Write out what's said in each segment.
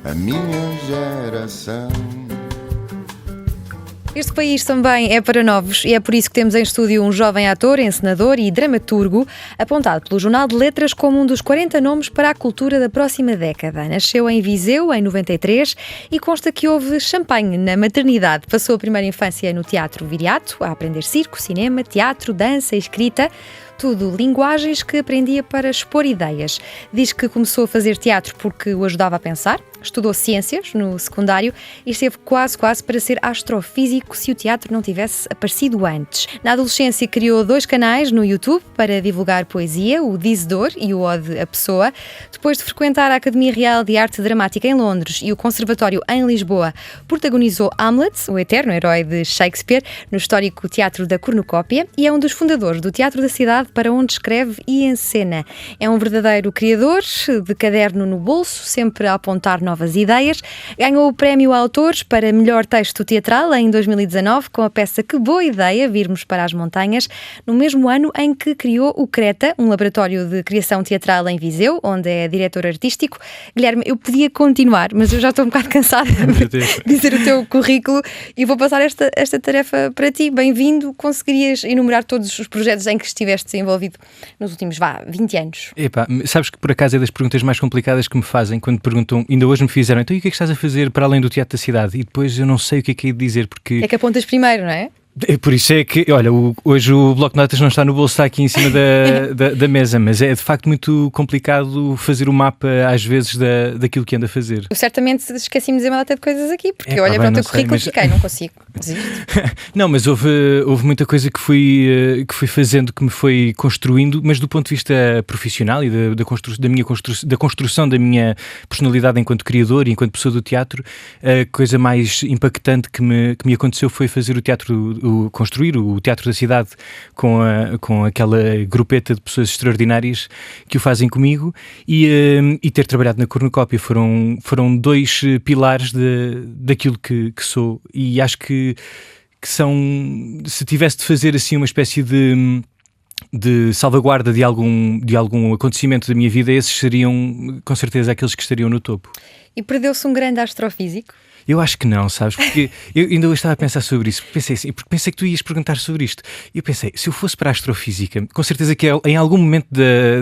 a minha geração. Este país também é para novos e é por isso que temos em estúdio um jovem ator, encenador e dramaturgo, apontado pelo Jornal de Letras como um dos 40 nomes para a cultura da próxima década. Nasceu em Viseu, em 93, e consta que houve champanhe na maternidade. Passou a primeira infância no Teatro Viriato, a aprender circo, cinema, teatro, dança e escrita. Tudo linguagens que aprendia para expor ideias. Diz que começou a fazer teatro porque o ajudava a pensar, estudou ciências no secundário e esteve quase para ser astrofísico se o teatro não tivesse aparecido antes. Na adolescência criou 2 canais no YouTube para divulgar poesia, o Dizedor e o Ode a Pessoa. Depois de frequentar a Academia Real de Arte Dramática em Londres e o Conservatório em Lisboa, protagonizou Hamlet, o eterno herói de Shakespeare, no histórico Teatro da Cornucópia, e é um dos fundadores do Teatro da Cidade, para onde escreve e encena. É um verdadeiro criador, de caderno no bolso, sempre a apontar novas ideias. Ganhou o Prémio Autores para melhor texto teatral em 2019 com a peça Que Boa Ideia, Virmos para as Montanhas, no mesmo ano em que criou o Creta, um laboratório de criação teatral em Viseu, onde é diretor artístico. Guilherme, eu podia continuar, mas eu já estou um bocado cansada de dizer o teu currículo e vou passar esta tarefa para ti. Bem-vindo. Conseguirias enumerar todos os projetos em que estiveste envolvido nos últimos 20 anos? Epá, sabes que por acaso é das perguntas mais complicadas que me fazem quando perguntam, ainda hoje me fizeram, então e o que é que estás a fazer para além do Teatro da Cidade? E depois eu não sei o que é de dizer, porque... É que apontas primeiro, não é? Por isso é que, olha, hoje o bloco de notas não está no bolso, está aqui em cima da mesa, mas é de facto muito complicado fazer o mapa às vezes daquilo que anda a fazer. Eu certamente esqueci-me de dizer uma data de coisas aqui, porque eu olhei para o teu currículo e fiquei, não consigo, desisto. Não, mas houve muita coisa que fui fazendo, que me foi construindo, mas do ponto de vista profissional e da construção da minha personalidade enquanto criador e enquanto pessoa do teatro, a coisa mais impactante que me aconteceu foi fazer o teatro, construir o Teatro da Cidade com aquela grupeta de pessoas extraordinárias que o fazem comigo e ter trabalhado na Cornucópia foram 2 pilares daquilo que sou, e acho que são, se tivesse de fazer assim uma espécie de salvaguarda de algum acontecimento da minha vida, esses seriam com certeza aqueles que estariam no topo. E perdeu-se um grande astrofísico? Eu acho que não, sabes? Porque eu ainda hoje estava a pensar sobre isso. Pensei que tu ias perguntar sobre isto. E eu pensei, se eu fosse para a astrofísica, com certeza que em algum momento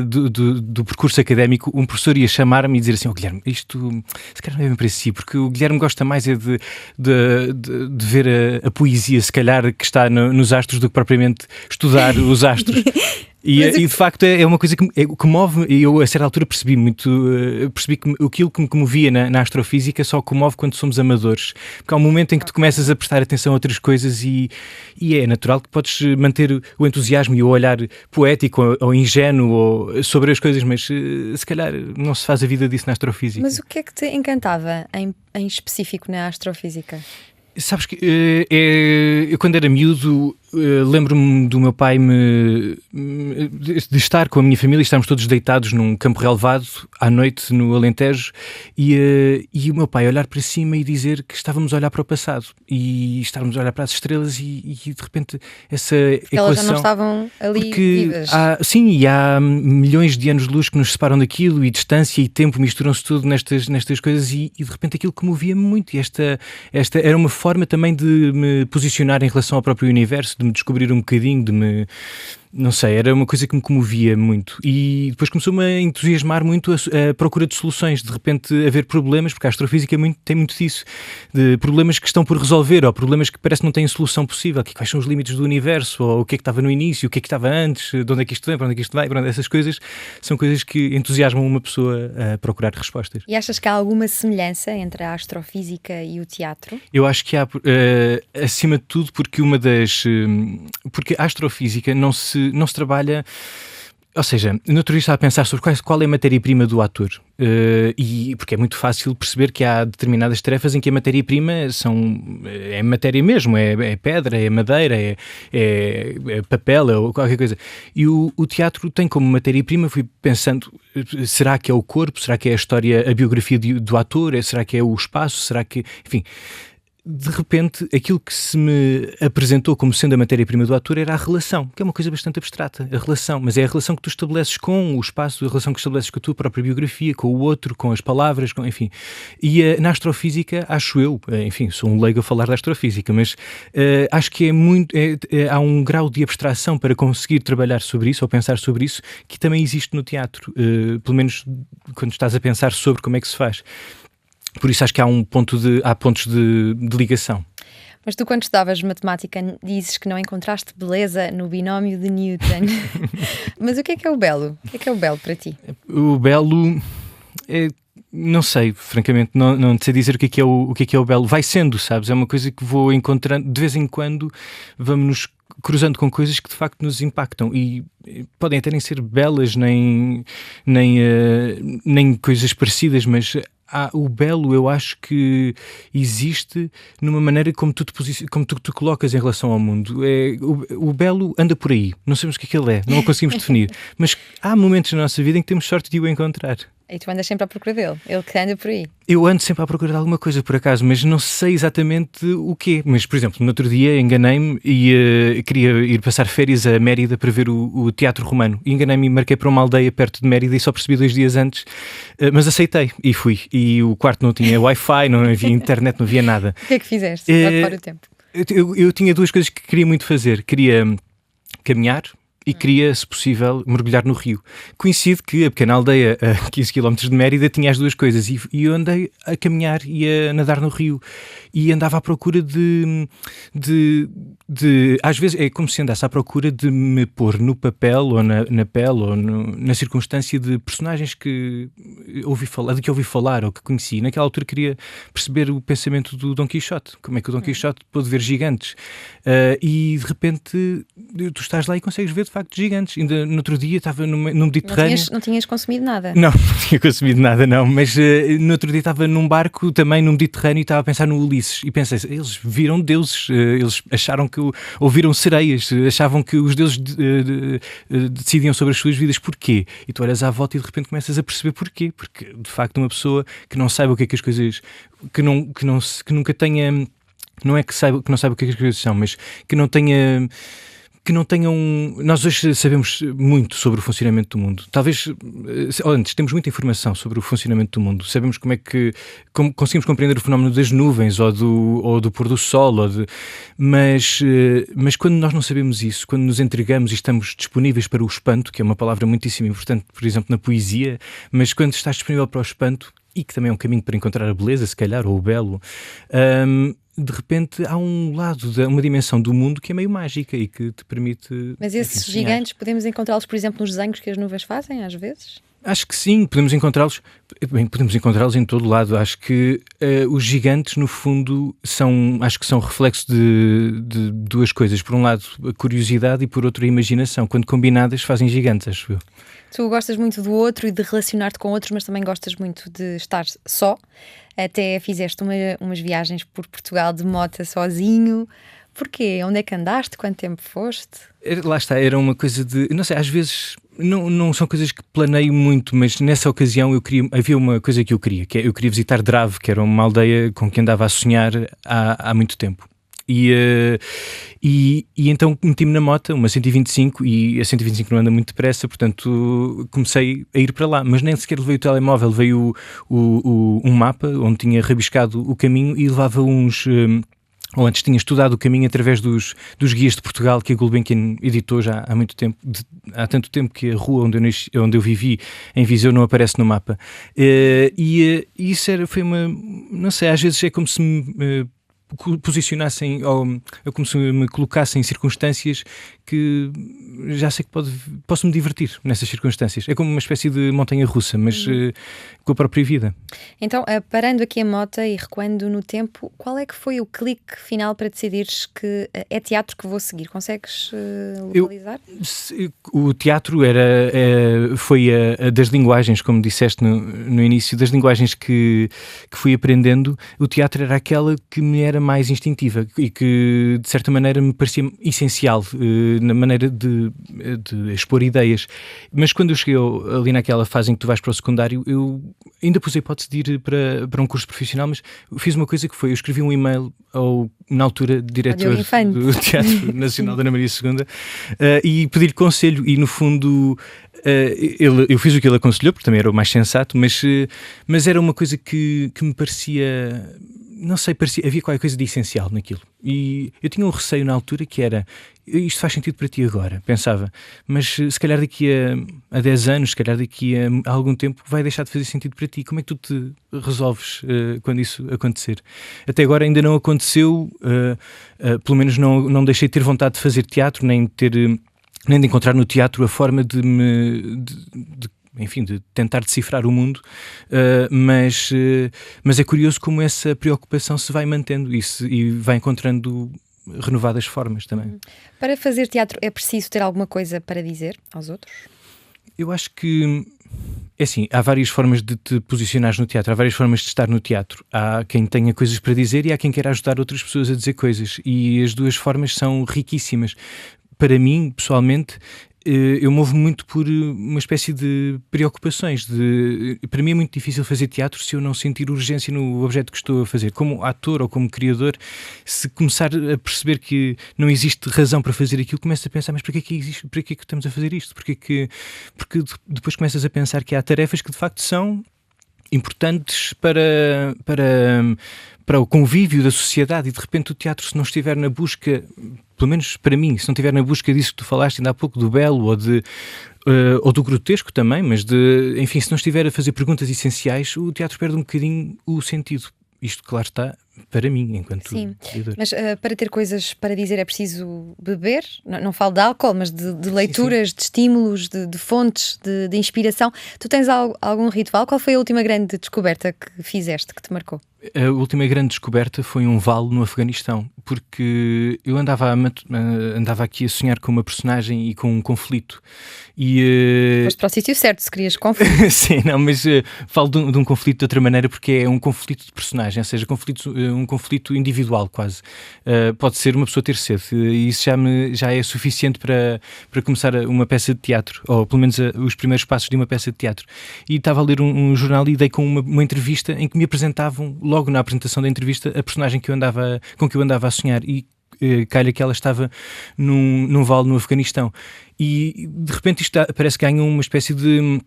do percurso académico, um professor ia chamar-me e dizer assim: Guilherme, isto se calhar não é bem para si, porque o Guilherme gosta mais é de ver a poesia, se calhar, que está nos astros, do que propriamente estudar os astros. E de facto é uma coisa que move, e eu a certa altura percebi que aquilo que me comovia na astrofísica só comove quando somos amadores, porque há um momento em que tu começas a prestar atenção a outras coisas e é natural que podes manter o entusiasmo e o olhar poético ou ingênuo sobre as coisas, mas se calhar não se faz a vida disso na astrofísica. Mas o que é que te encantava em específico na astrofísica? Sabes que eu quando era miúdo lembro-me do meu pai de estar com a minha família, estarmos todos deitados num campo relevado à noite no Alentejo e o meu pai olhar para cima e dizer que estávamos a olhar para o passado e estávamos a olhar para as estrelas e de repente essa equação... Elas já não estavam ali vivas. Sim, e há milhões de anos-luz que nos separam daquilo, e distância e tempo misturam-se tudo nestas coisas e de repente aquilo comovia-me muito, e esta era uma forma também de me posicionar em relação ao próprio universo, de me descobrir um bocadinho, não sei, era uma coisa que me comovia muito, e depois começou-me a entusiasmar muito a procura de soluções, de repente haver problemas, porque a astrofísica tem muito disso, de problemas que estão por resolver, ou problemas que parece que não têm solução possível, quais são os limites do universo, ou o que é que estava no início, o que é que estava antes, de onde é que isto vem, para onde é que isto vai, essas coisas são coisas que entusiasmam uma pessoa a procurar respostas. E achas que há alguma semelhança entre a astrofísica e o teatro? Eu acho que há, acima de tudo, porque porque a astrofísica não se trabalha, ou seja, no outro dia estava a pensar sobre qual é a matéria-prima do ator, e porque é muito fácil perceber que há determinadas tarefas em que a matéria-prima é matéria mesmo, é pedra, é madeira, é papel, é qualquer coisa, e o teatro tem como matéria-prima, fui pensando, será que é o corpo, será que é a história, a biografia do ator, será que é o espaço, será que, enfim... de repente, aquilo que se me apresentou como sendo a matéria-prima do ator era a relação, que é uma coisa bastante abstrata, a relação, mas é a relação que tu estabeleces com o espaço, a relação que estabeleces com a tua própria biografia, com o outro, com as palavras, enfim. E na astrofísica, acho eu, enfim, sou um leigo a falar da astrofísica, mas acho que há um grau de abstração para conseguir trabalhar sobre isso, ou pensar sobre isso, que também existe no teatro, pelo menos quando estás a pensar sobre como é que se faz. Por isso acho que há pontos de ligação. Mas tu, quando estudavas matemática, dizes que não encontraste beleza no binómio de Newton. Mas o que é o belo? O que é o belo para ti? O belo não sei, francamente, não sei dizer o que é o belo. Vai sendo, sabes? É uma coisa que vou encontrando, de vez em quando vamos nos cruzando com coisas que de facto nos impactam e podem até nem ser belas, nem coisas parecidas, mas o belo eu acho que existe numa maneira como tu te colocas em relação ao mundo. O belo anda por aí, não sabemos o que ele é, não o conseguimos definir, mas há momentos na nossa vida em que temos sorte de o encontrar. E tu andas sempre à procura dele, ele que anda por aí. Eu ando sempre à procura de alguma coisa, por acaso, mas não sei exatamente o quê. Mas, por exemplo, no outro dia enganei-me e queria ir passar férias a Mérida para ver o Teatro Romano. E enganei-me e marquei para uma aldeia perto de Mérida e só percebi 2 dias antes, mas aceitei e fui. E o quarto não tinha Wi-Fi, não havia internet, não havia nada. O que é que fizeste para ocupar o tempo? Eu tinha 2 coisas que queria muito fazer. Queria caminhar e queria, se possível, mergulhar no rio. Coincide que a pequena aldeia a 15 km de Mérida tinha as 2 coisas e eu andei a caminhar e a nadar no rio e andava à procura de às vezes é como se andasse à procura de me pôr no papel ou na pele ou na circunstância de personagens que ouvi falar ou que conheci. Naquela altura queria perceber o pensamento do Dom Quixote, como é que o Dom Quixote pôde ver gigantes e de repente tu estás lá e consegues ver de facto gigantes. Ainda no outro dia estava no Mediterrâneo. Não tinhas consumido nada? Não tinha consumido nada, não, mas no outro dia estava num barco também no Mediterrâneo e estava a pensar no Ulisses e pensei, eles viram deuses, eles acharam que ouviram sereias, achavam que os deuses decidiam sobre as suas vidas. Porquê? E tu olhas à volta e de repente começas a perceber porquê, porque de facto uma pessoa que não saiba o que é que as coisas, que nunca tenha, não é que não saiba o que é que as coisas são, mas que não tenham. Nós hoje sabemos muito sobre o funcionamento do mundo. Talvez, antes, temos muita informação sobre o funcionamento do mundo. Sabemos como conseguimos compreender o fenómeno das nuvens ou do pôr do sol. Mas quando nós não sabemos isso, quando nos entregamos e estamos disponíveis para o espanto, que é uma palavra muitíssimo importante, por exemplo, na poesia, mas quando estás disponível para o espanto, e que também é um caminho para encontrar a beleza, se calhar, ou o belo, de repente há um lado, uma dimensão do mundo que é meio mágica e que te permite... Mas esses gigantes, podemos encontrá-los, por exemplo, nos desenhos que as nuvens fazem, às vezes? Acho que sim, podemos encontrá-los em todo lado. Acho que os gigantes, no fundo, acho que são reflexo de 2 coisas. Por um lado, a curiosidade e por outro, a imaginação. Quando combinadas, fazem gigantes, acho eu. Tu gostas muito do outro e de relacionar-te com outros, mas também gostas muito de estar só. Até fizeste umas viagens por Portugal de moto sozinho. Porquê? Onde é que andaste? Quanto tempo foste? Lá está, era uma coisa de... Não sei, às vezes não são coisas que planeio muito, mas nessa ocasião havia uma coisa que eu queria visitar Drave, que era uma aldeia com que andava a sonhar há muito tempo. E então meti-me na moto, uma 125, e a 125 não anda muito depressa, portanto comecei a ir para lá, mas nem sequer levei o telemóvel, veio um mapa onde tinha rabiscado o caminho e levava ou antes tinha estudado o caminho através dos guias de Portugal que a Gulbenkian editou já há muito tempo, há tanto tempo que a rua onde eu vivi, em Viseu, não aparece no mapa. E isso foi não sei, às vezes é como se me posicionassem, ou como se me colocassem em circunstâncias que já sei que posso me divertir nessas circunstâncias. É como uma espécie de montanha-russa, mas com a própria vida. Então, parando aqui a moto e recuando no tempo, qual é que foi o clique final para decidires que é teatro que vou seguir? Consegues localizar? O teatro foi a das linguagens, como disseste no início, das linguagens que fui aprendendo. O teatro era aquela que me era maneira mais instintiva e que de certa maneira me parecia essencial na maneira de expor ideias. Mas quando eu cheguei ali naquela fase em que tu vais para o secundário, eu ainda pus a hipótese de ir para um curso profissional, mas fiz uma coisa que foi, eu escrevi um e-mail na altura, diretor do Teatro Nacional da Ana Maria II, e pedi-lhe conselho e no fundo eu fiz o que ele aconselhou, porque também era o mais sensato, mas era uma coisa que me parecia, não sei, havia qualquer coisa de essencial naquilo. E eu tinha um receio na altura que era, isto faz sentido para ti agora, pensava, mas se calhar daqui a 10 anos, se calhar daqui a algum tempo vai deixar de fazer sentido para ti. Como é que tu te resolves quando isso acontecer? Até agora ainda não aconteceu, pelo menos não deixei de ter vontade de fazer teatro, nem de encontrar no teatro a forma de tentar decifrar o mundo, mas é curioso como essa preocupação se vai mantendo e vai encontrando renovadas formas também. Para fazer teatro é preciso ter alguma coisa para dizer aos outros? Eu acho que, é assim, há várias formas de te posicionares no teatro, há várias formas de estar no teatro. Há quem tenha coisas para dizer e há quem queira ajudar outras pessoas a dizer coisas, e as duas formas são riquíssimas. Para mim, pessoalmente, eu movo muito por uma espécie de preocupações. Para mim é muito difícil fazer teatro se eu não sentir urgência no objeto que estou a fazer. Como ator ou como criador, se começar a perceber que não existe razão para fazer aquilo, começo a pensar, mas para que é que existe? Para que é que estamos a fazer isto? Porque depois começas a pensar que há tarefas que de facto são importantes para o convívio da sociedade, e de repente o teatro, se não estiver na busca, pelo menos para mim, se não estiver na busca disso que tu falaste ainda há pouco, do belo ou do grotesco também, mas enfim, se não estiver a fazer perguntas essenciais, o teatro perde um bocadinho o sentido. Isto, claro está, para mim, enquanto criador. Mas para ter coisas para dizer é preciso beber? Não falo de álcool, mas de leituras, sim. De estímulos, de fontes, de inspiração. Tu tens algum ritual? Qual foi a última grande descoberta que fizeste, que te marcou? A última grande descoberta foi um vale no Afeganistão, porque eu andava aqui a sonhar com uma personagem e com um conflito. Foste para o sítio certo, se querias conflito. Sim, não, mas falo de um conflito de outra maneira, porque é um conflito de personagem, ou seja, um conflito individual quase. Pode ser uma pessoa ter sede, e isso já é suficiente para começar uma peça de teatro, ou pelo menos os primeiros passos de uma peça de teatro. E estava a ler um jornal e dei com uma entrevista em que me apresentavam, logo na apresentação da entrevista, a personagem com que eu andava a sonhar, e calha que ela estava num vale no Afeganistão. E de repente isto parece que ganha uma espécie de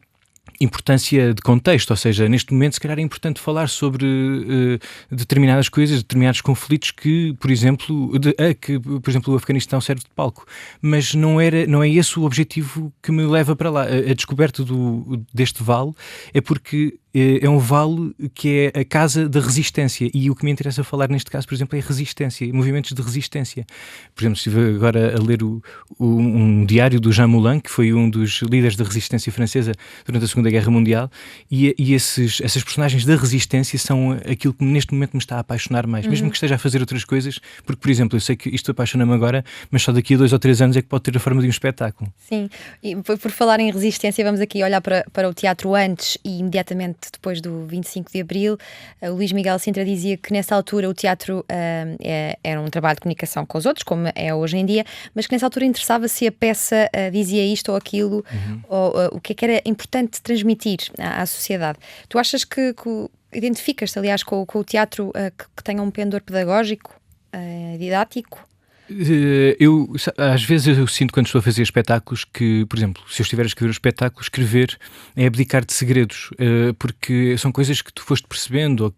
importância de contexto, ou seja, neste momento se calhar é importante falar sobre determinadas coisas, determinados conflitos que, por exemplo, o Afeganistão serve de palco, mas não é esse o objetivo que me leva para lá. A descoberta deste vale é porque é um vale que é a casa da resistência, e o que me interessa falar neste caso, por exemplo, é resistência, movimentos de resistência. Por exemplo, estive agora a ler um diário do Jean Moulin, que foi um dos líderes da resistência francesa durante a Segunda Guerra Mundial, e essas personagens da resistência são aquilo que neste momento me está a apaixonar mais, mesmo que esteja a fazer outras coisas, porque, por exemplo, eu sei que isto apaixona-me agora, mas só daqui a 2 ou 3 anos é que pode ter a forma de um espetáculo. Sim, e por falar em resistência, vamos aqui olhar para o teatro antes e imediatamente depois do 25 de Abril. O Luís Miguel Sintra dizia que nessa altura o teatro era um trabalho de comunicação com os outros, como é hoje em dia, mas que nessa altura interessava se a peça dizia isto ou aquilo, ou o que é que era importante transmitir à sociedade. Tu achas que identificas-te, aliás, com o teatro que tenha um pendor pedagógico, didático? Às vezes eu sinto, quando estou a fazer espetáculos, que, por exemplo, se eu estiver a escrever um espetáculo, escrever é abdicar de segredos, porque são coisas que tu foste percebendo, ou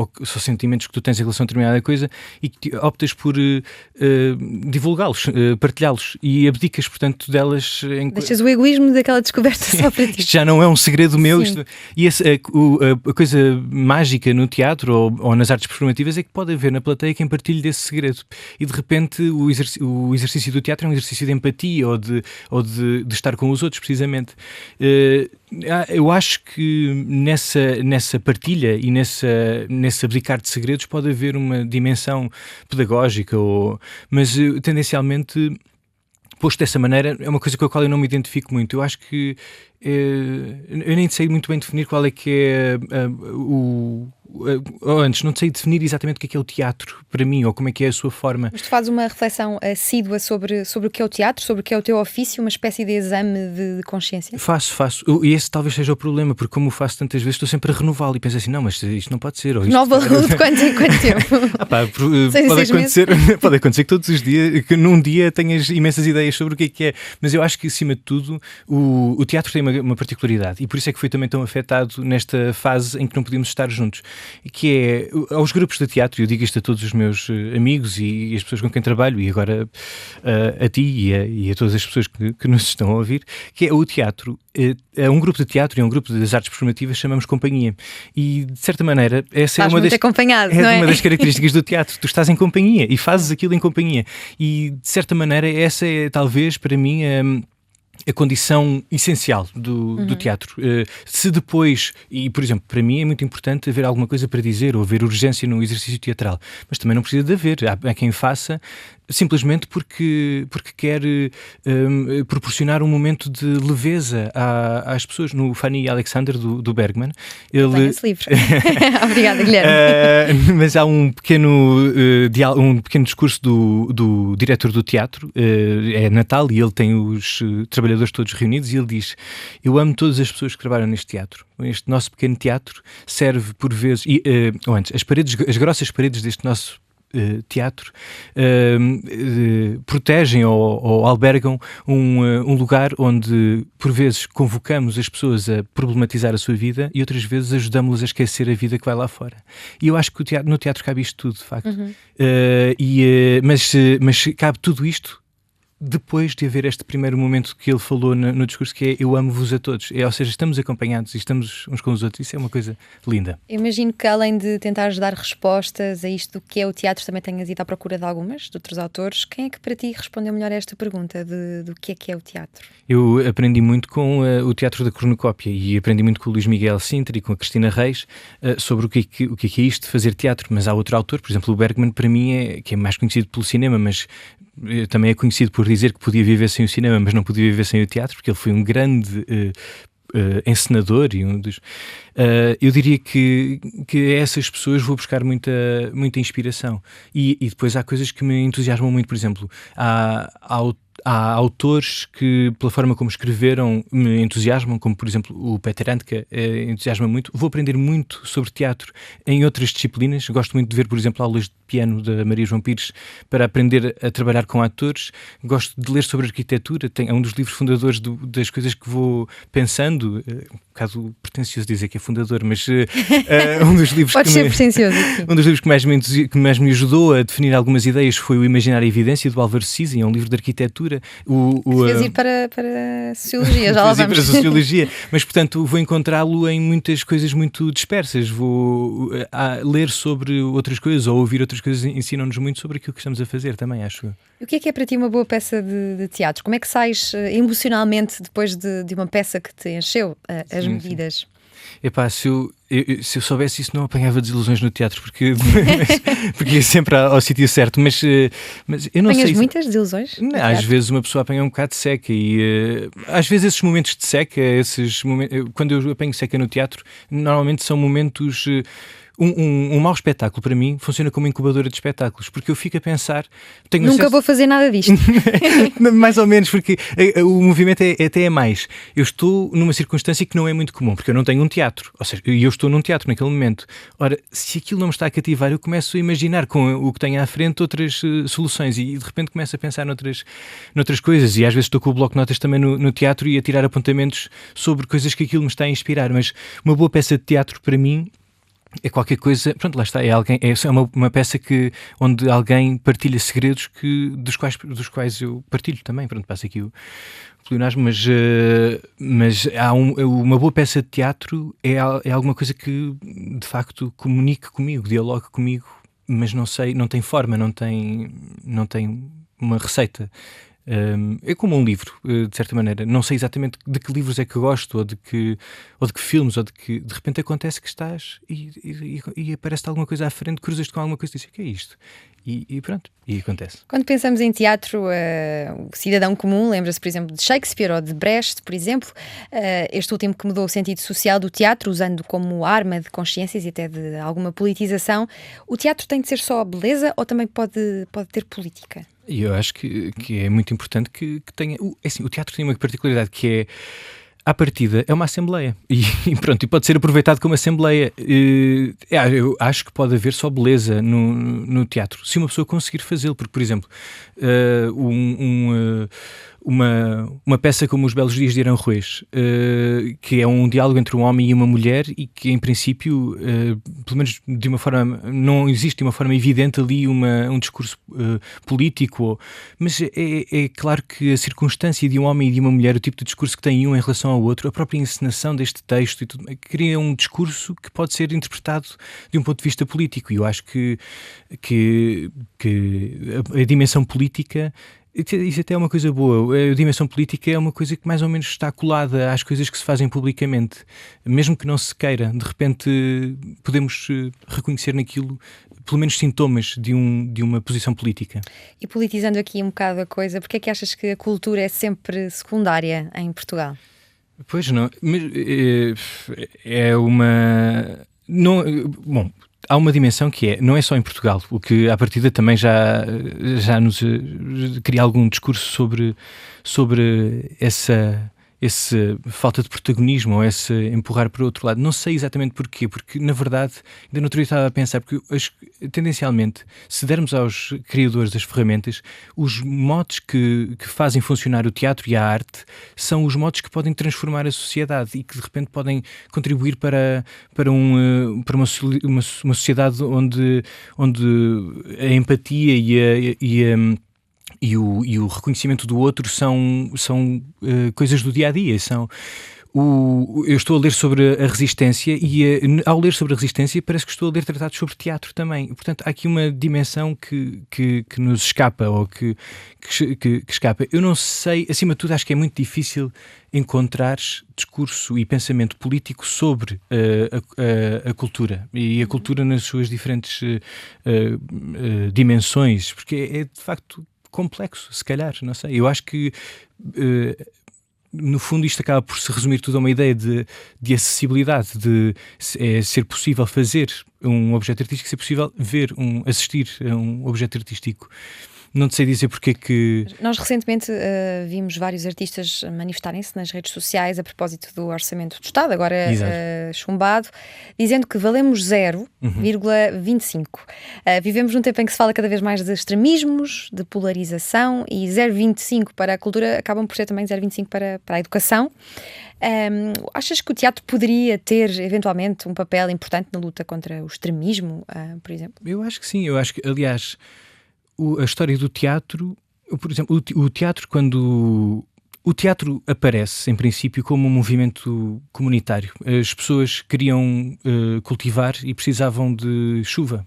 que são sentimentos que tu tens em relação a determinada coisa, e que optas por divulgá-los, partilhá-los, e abdicas, portanto, delas. Deixas o egoísmo daquela descoberta só para ti. Isto já não é um segredo meu. E a coisa mágica no teatro ou nas artes performativas é que pode haver na plateia quem partilhe desse segredo, e de repente o exercício do teatro é um exercício de empatia ou de estar com os outros, precisamente. Eu acho que nessa partilha e nesse abdicar de segredos pode haver uma dimensão pedagógica, mas tendencialmente, posto dessa maneira, é uma coisa com a qual eu não me identifico muito. Eu acho que eu nem sei muito bem definir qual é que é ou antes, não sei definir exatamente o que é o teatro para mim, ou como é que é a sua forma. Mas tu fazes uma reflexão assídua sobre o que é o teatro, sobre o que é o teu ofício, uma espécie de exame de consciência? Faço. E esse talvez seja o problema, porque como o faço tantas vezes, estou sempre a renová-lo e penso assim, não, mas isto não pode ser. Ou isto... Renova-lo de quanto em quanto tempo? Pode acontecer que todos os dias, que num dia tenhas imensas ideias sobre o que é, mas eu acho que acima de tudo o teatro tem uma particularidade, e por isso é que foi também tão afetado nesta fase em que não podíamos estar juntos, que é aos grupos de teatro, eu digo isto a todos os meus amigos e as pessoas com quem trabalho, e agora a ti e a todas as pessoas que nos estão a ouvir, que é o teatro. É um grupo de teatro e um grupo das artes performativas, chamamos companhia, e de certa maneira essa Estás muito acompanhado, não é? Uma das características do teatro. Tu estás em companhia e fazes aquilo em companhia, e de certa maneira essa é talvez para mim a condição essencial do teatro. Se depois, e por exemplo, para mim é muito importante haver alguma coisa para dizer ou haver urgência no exercício teatral, mas também não precisa de haver. Há quem faça simplesmente porque quer proporcionar um momento de leveza às pessoas. No Fanny Alexander do Bergman, Tenho esse livro. Obrigada, Guilherme. Mas há um pequeno discurso do diretor do teatro, é Natal, e ele tem os trabalhadores todos reunidos, e ele diz: eu amo todas as pessoas que trabalham neste teatro. Este nosso pequeno teatro serve por vezes, ou antes, as grossas paredes deste nosso teatro protegem ou albergam um lugar onde por vezes convocamos as pessoas a problematizar a sua vida e outras vezes ajudamos-las a esquecer a vida que vai lá fora. E eu acho que no teatro cabe isto tudo, de facto. Mas cabe tudo isto depois de haver este primeiro momento que ele falou no discurso, que é: eu amo-vos a todos. Ou seja, estamos acompanhados e estamos uns com os outros. Isso é uma coisa linda. Eu imagino que, além de tentares dar respostas a isto do que é o teatro, também tenhas ido à procura de algumas, de outros autores. Quem é que para ti respondeu melhor a esta pergunta do que é o teatro? Eu aprendi muito com o teatro da cornucópia, e aprendi muito com o Luís Miguel Sintra e com a Cristina Reis sobre o que é isto de fazer teatro. Mas há outro autor, por exemplo, o Bergman, para mim que é mais conhecido pelo cinema, mas também é conhecido por dizer que podia viver sem o cinema, mas não podia viver sem o teatro, porque ele foi um grande encenador e um dos... eu diria que a essas pessoas vou buscar muita inspiração. E depois há coisas que me entusiasmam muito. Por exemplo, há autores que, pela forma como escreveram, me entusiasmam, como por exemplo o Peter Handke entusiasma muito. Vou aprender muito sobre teatro em outras disciplinas. Gosto muito de ver, por exemplo, aulas de piano da Maria João Pires para aprender a trabalhar com atores. Gosto de ler sobre arquitetura. É um dos livros fundadores das coisas que vou pensando. Um bocado pretencioso dizer que é fundador, mas um dos livros Pode ser pretencioso. Um dos livros que mais me ajudou a definir algumas ideias foi o Imaginar a Evidência, do Álvaro Siza. É um livro de arquitetura. Devias ir para a Sociologia, já lá vamos. Para a Sociologia, mas portanto vou encontrá-lo em muitas coisas muito dispersas. Vou ler sobre outras coisas ou ouvir outras coisas, ensinam-nos muito sobre aquilo que estamos a fazer também, acho eu. E o que é para ti uma boa peça de teatro? Como é que sais emocionalmente depois de uma peça que te encheu as medidas? Epá, se eu soubesse isso, não apanhava desilusões no teatro, porque ia sempre ao sítio certo, mas eu não sei. Apanhas muitas desilusões? Às vezes uma pessoa apanha um bocado de seca e às vezes esses momentos de seca, quando eu apanho seca no teatro, normalmente são momentos... Um mau espetáculo, para mim, funciona como incubadora de espetáculos, porque eu fico a pensar... Nunca vou fazer nada disto. Mais ou menos, porque o movimento até é mais. Eu estou numa circunstância que não é muito comum, porque eu não tenho um teatro, ou seja, eu estou num teatro naquele momento. Ora, se aquilo não me está a cativar, eu começo a imaginar com o que tenho à frente outras soluções, e de repente começo a pensar noutras coisas, e às vezes estou com o bloco de notas também no teatro e a tirar apontamentos sobre coisas que aquilo me está a inspirar. Mas uma boa peça de teatro, para mim, é qualquer coisa, pronto, lá está, é uma peça onde alguém partilha segredos dos quais eu partilho também. Pronto, passa aqui o pleonasmo, mas uma boa peça de teatro é alguma coisa que de facto comunique comigo, dialogue comigo, mas não tem forma, não tem uma receita. É como um livro, de certa maneira. Não sei exatamente de que livros é que gosto, ou de que filmes, ou de que de repente acontece que estás e aparece-te alguma coisa à frente, cruzas-te com alguma coisa e dizes: o que é isto? E pronto, e acontece. Quando pensamos em teatro, o cidadão comum lembra-se, por exemplo, de Shakespeare ou de Brecht, por exemplo, este último que mudou o sentido social do teatro, usando como arma de consciências e até de alguma politização. O teatro tem de ser só beleza ou também pode ter política? E eu acho que é muito importante que tenha. O teatro tem uma particularidade que é, à partida, é uma assembleia. E pronto, e pode ser aproveitado como assembleia. Eu acho que pode haver só beleza no teatro, se uma pessoa conseguir fazê-lo. Porque, por exemplo, uma peça como Os Belos Dias de Aranjuez, que é um diálogo entre um homem e uma mulher e que, em princípio, pelo menos de uma forma, não existe de uma forma evidente ali um discurso político, mas é claro que a circunstância de um homem e de uma mulher, o tipo de discurso que tem um em relação ao outro, a própria encenação deste texto e tudo, cria um discurso que pode ser interpretado de um ponto de vista político. E eu acho que a dimensão política, isso até é uma coisa boa. A dimensão política é uma coisa que mais ou menos está colada às coisas que se fazem publicamente, mesmo que não se queira. De repente podemos reconhecer naquilo pelo menos sintomas de uma posição política. E politizando aqui um bocado a coisa, porque é que achas que a cultura é sempre secundária em Portugal? Pois não, é uma... Não, bom, há uma dimensão que não é só em Portugal, o que à partida também já nos cria algum discurso sobre essa falta de protagonismo ou esse empurrar para o outro lado. Não sei exatamente porquê, porque na verdade, ainda no outro dia estava a pensar, porque tendencialmente, se dermos aos criadores as ferramentas, os modos que fazem funcionar o teatro e a arte são os modos que podem transformar a sociedade e que de repente podem contribuir para uma sociedade onde a empatia e o reconhecimento do outro são coisas do dia-a-dia. Eu estou a ler sobre a resistência e ao ler sobre a resistência parece que estou a ler tratados sobre teatro também. Portanto, há aqui uma dimensão que nos escapa ou que escapa. Eu não sei, acima de tudo, acho que é muito difícil encontrar discurso e pensamento político sobre a cultura e a cultura nas suas diferentes dimensões, porque é de facto complexo, se calhar, não sei. Eu acho que no fundo isto acaba por se resumir tudo a uma ideia de acessibilidade, de ser possível fazer um objeto artístico, ser possível assistir a um objeto artístico. Não te sei dizer porque é que... Nós recentemente vimos vários artistas manifestarem-se nas redes sociais a propósito do Orçamento do Estado, agora chumbado, dizendo que valemos 0,25. Vivemos num tempo em que se fala cada vez mais de extremismos, de polarização, e 0,25 para a cultura acabam por ser também 0,25 para a educação. Achas que o teatro poderia ter eventualmente um papel importante na luta contra o extremismo, por exemplo? Eu acho que sim, eu acho que, aliás, a história do teatro, por exemplo, o teatro, quando o teatro aparece em princípio como um movimento comunitário, as pessoas queriam cultivar e precisavam de chuva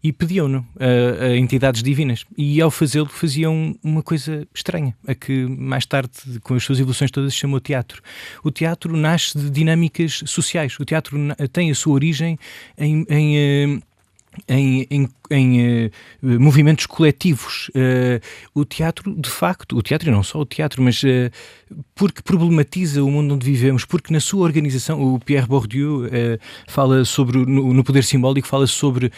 e pediam-no a entidades divinas, e ao fazê-lo faziam uma coisa estranha, a que mais tarde, com as suas evoluções todas, se chamou teatro. O teatro nasce de dinâmicas sociais, o teatro tem a sua origem em movimentos coletivos. O teatro, de facto, o teatro e não só o teatro, mas porque problematiza o mundo onde vivemos, porque na sua organização, o Pierre Bourdieu fala sobre, no poder simbólico, fala sobre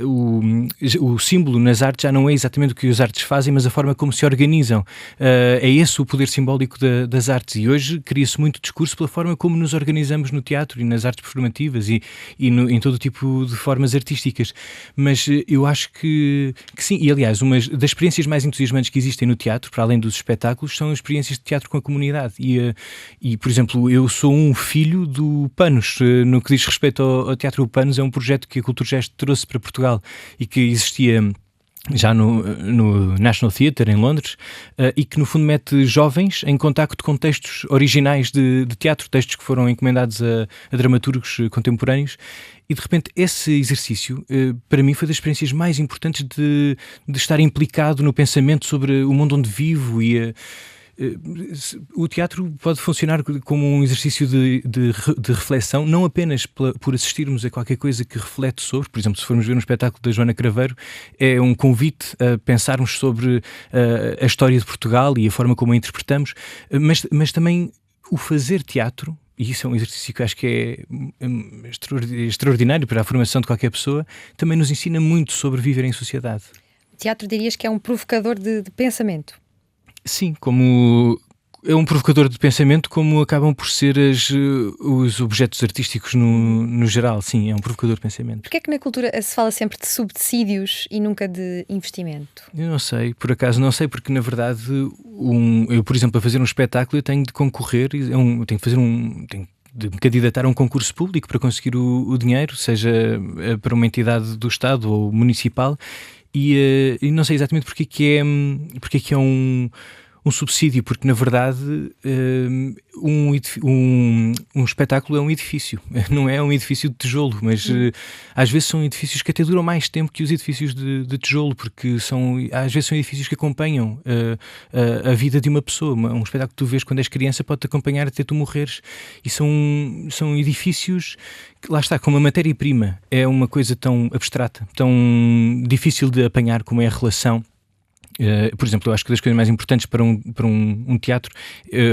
o símbolo nas artes já não é exatamente o que as artes fazem, mas a forma como se organizam. É esse o poder simbólico das artes, e hoje cria-se muito discurso pela forma como nos organizamos no teatro e nas artes performativas e em todo tipo de formas artísticas. Mas eu acho que sim, e aliás, uma das experiências mais entusiasmantes que existem no teatro, para além dos espetáculos, são as experiências de teatro com a comunidade. E por exemplo, eu sou um filho do Panos. No que diz respeito ao Teatro Panos, é um projeto que a Culturgest trouxe para Portugal e que existia já no National Theatre, em Londres, e que no fundo mete jovens em contacto com textos originais de teatro, textos que foram encomendados a dramaturgos contemporâneos, e de repente esse exercício, para mim, foi das experiências mais importantes de estar implicado no pensamento sobre o mundo onde vivo e o teatro pode funcionar como um exercício de reflexão, não apenas por assistirmos a qualquer coisa que reflete sobre, por exemplo, se formos ver um espetáculo da Joana Craveiro, é um convite a pensarmos sobre a história de Portugal e a forma como a interpretamos, mas também o fazer teatro, e isso é um exercício que acho que é extraordinário para a formação de qualquer pessoa, também nos ensina muito sobre viver em sociedade. O teatro dirias que é um provocador de pensamento? Sim, como é um provocador de pensamento, como acabam por ser os objetos artísticos no geral. Sim, é um provocador de pensamento. Porquê é que na cultura se fala sempre de subsídios e nunca de investimento? Eu não sei, por acaso não sei, porque na verdade eu, por exemplo, para fazer um espetáculo eu tenho de concorrer, tenho de me candidatar a um concurso público para conseguir o dinheiro, seja para uma entidade do Estado ou municipal, e não sei exatamente porque é um subsídio, porque na verdade um espetáculo é um edifício, não é um edifício de tijolo, mas às vezes são edifícios que até duram mais tempo que os edifícios de tijolo, porque às vezes são edifícios que acompanham a vida de uma pessoa. Um espetáculo que tu vês quando és criança pode-te acompanhar até tu morreres, e são edifícios que, lá está, como a matéria-prima é uma coisa tão abstrata, tão difícil de apanhar como é a relação. Por exemplo, eu acho que das coisas mais importantes para um teatro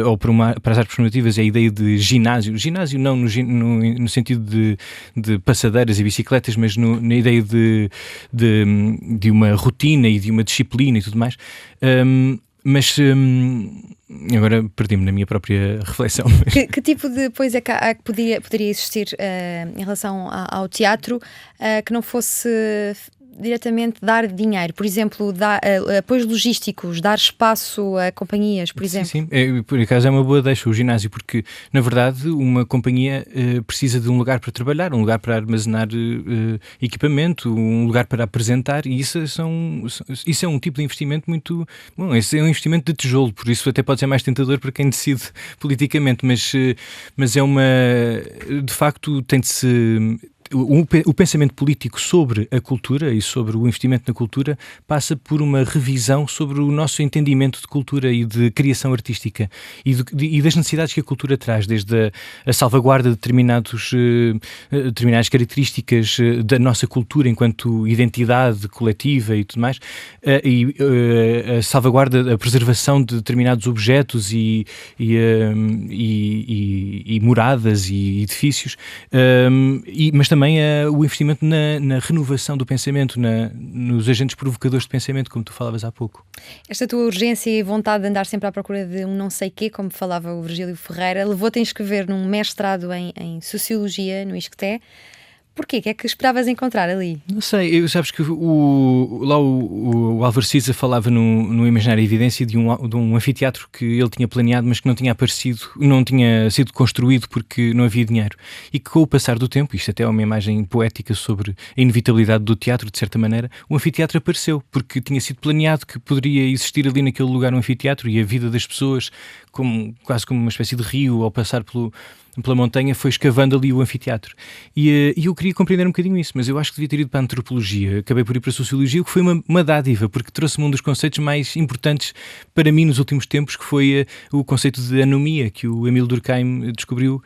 ou para as artes performativas é a ideia de ginásio. Ginásio não no sentido de passadeiras e bicicletas, mas na ideia de uma rotina e de uma disciplina e tudo mais. Mas agora perdi-me na minha própria reflexão. Que tipo de coisa é que poderia existir em relação ao teatro que não fosse diretamente dar dinheiro? Por exemplo, apoios logísticos, dar espaço a companhias, por exemplo. Sim, por acaso é uma boa deixa o ginásio, porque na verdade uma companhia precisa de um lugar para trabalhar, um lugar para armazenar equipamento, um lugar para apresentar, e isso é um tipo de investimento muito bom. Esse é um investimento de tijolo, por isso até pode ser mais tentador para quem decide politicamente, mas de facto tem de se... O pensamento político sobre a cultura e sobre o investimento na cultura passa por uma revisão sobre o nosso entendimento de cultura e de criação artística e das necessidades que a cultura traz, desde a salvaguarda de determinadas características da nossa cultura enquanto identidade coletiva e tudo mais, e a salvaguarda, a preservação de determinados objetos e moradas e edifícios, mas também o investimento na renovação do pensamento, nos agentes provocadores de pensamento, como tu falavas há pouco. Esta tua urgência e vontade de andar sempre à procura de um não sei quê, como falava o Virgílio Ferreira, levou-te a inscrever num mestrado em Sociologia no ISCTE. Porquê? O que é que esperavas encontrar ali? Não sei, sabes que o Álvaro Siza falava no Imaginário e Evidência de um anfiteatro que ele tinha planeado, mas que não tinha sido construído porque não havia dinheiro. E que com o passar do tempo, isto até é uma imagem poética sobre a inevitabilidade do teatro, de certa maneira, o anfiteatro apareceu, porque tinha sido planeado que poderia existir ali naquele lugar um anfiteatro, e a vida das pessoas, quase como uma espécie de rio, ao passar pela montanha, foi escavando ali o anfiteatro. E eu queria compreender um bocadinho isso, mas eu acho que devia ter ido para a antropologia. Acabei por ir para a sociologia, o que foi uma dádiva, porque trouxe-me um dos conceitos mais importantes para mim nos últimos tempos, que foi o conceito de anomia, que o Émile Durkheim descobriu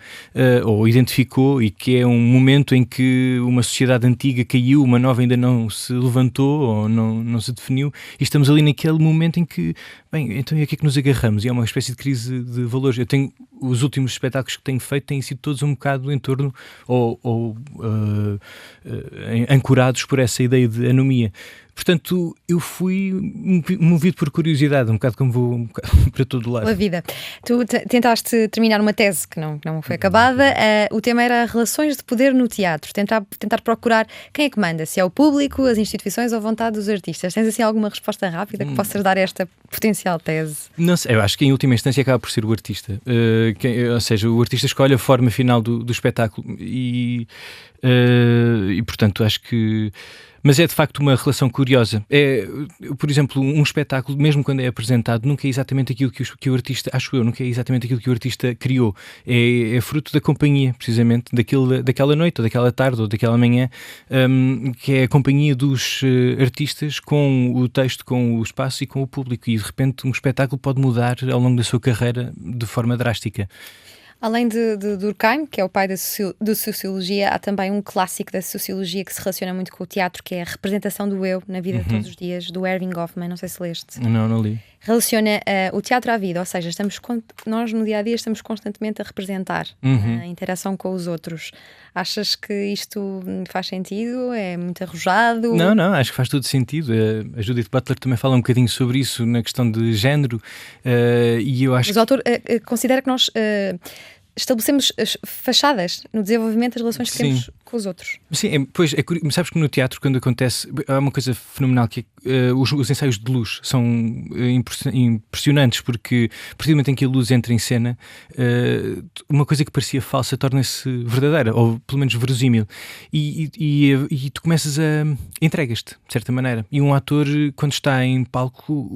ou identificou, e que é um momento em que uma sociedade antiga caiu, uma nova ainda não se levantou ou não se definiu, e estamos ali naquele momento em que, bem, então a que é que nos agarramos? E é uma espécie de crise de valores. Os últimos espetáculos que tenho feito têm sido todos um bocado em torno ancorados por essa ideia de anomia. Portanto, eu fui movido por curiosidade, um bocado como vou para todo lado. Pela vida. Tu tentaste terminar uma tese que não foi acabada. O tema era relações de poder no teatro. Tentar procurar quem é que manda, se é o público, as instituições ou a vontade dos artistas. Tens assim alguma resposta rápida que possas dar a esta potencial tese? Não sei, eu acho que em última instância acaba por ser o artista. Ou seja, o artista escolhe a forma final do espetáculo, e E portanto acho que... Mas é de facto uma relação curiosa. Por exemplo, um espetáculo, mesmo quando é apresentado, nunca é exatamente aquilo que o artista, acho eu, nunca é exatamente aquilo que o artista criou. É fruto da companhia, precisamente, daquela noite, ou daquela tarde, ou daquela manhã, que é a companhia dos artistas com o texto, com o espaço e com o público. E de repente um espetáculo pode mudar ao longo da sua carreira de forma drástica. Além de Durkheim, que é o pai da sociologia, há também um clássico da sociologia que se relaciona muito com o teatro, que é a representação do eu na vida de todos os dias, do Erving Goffman, não sei se leste. Não li. Relaciona o teatro à vida, ou seja, nós no dia-a-dia estamos constantemente a representar a interação com os outros. Achas que isto faz sentido? É muito arrojado? Não, acho que faz todo sentido. A Judith Butler também fala um bocadinho sobre isso na questão de género, e eu acho Mas o autor considera que nós estabelecemos as fachadas no desenvolvimento das relações que temos com os outros. Sim, pois, sabes que no teatro, quando acontece, há uma coisa fenomenal que é, os ensaios de luz são impressionantes, porque a partir do momento em que a luz entra em cena, uma coisa que parecia falsa torna-se verdadeira, ou pelo menos verosímil, e tu começas entregas-te, de certa maneira. E um ator, quando está em palco,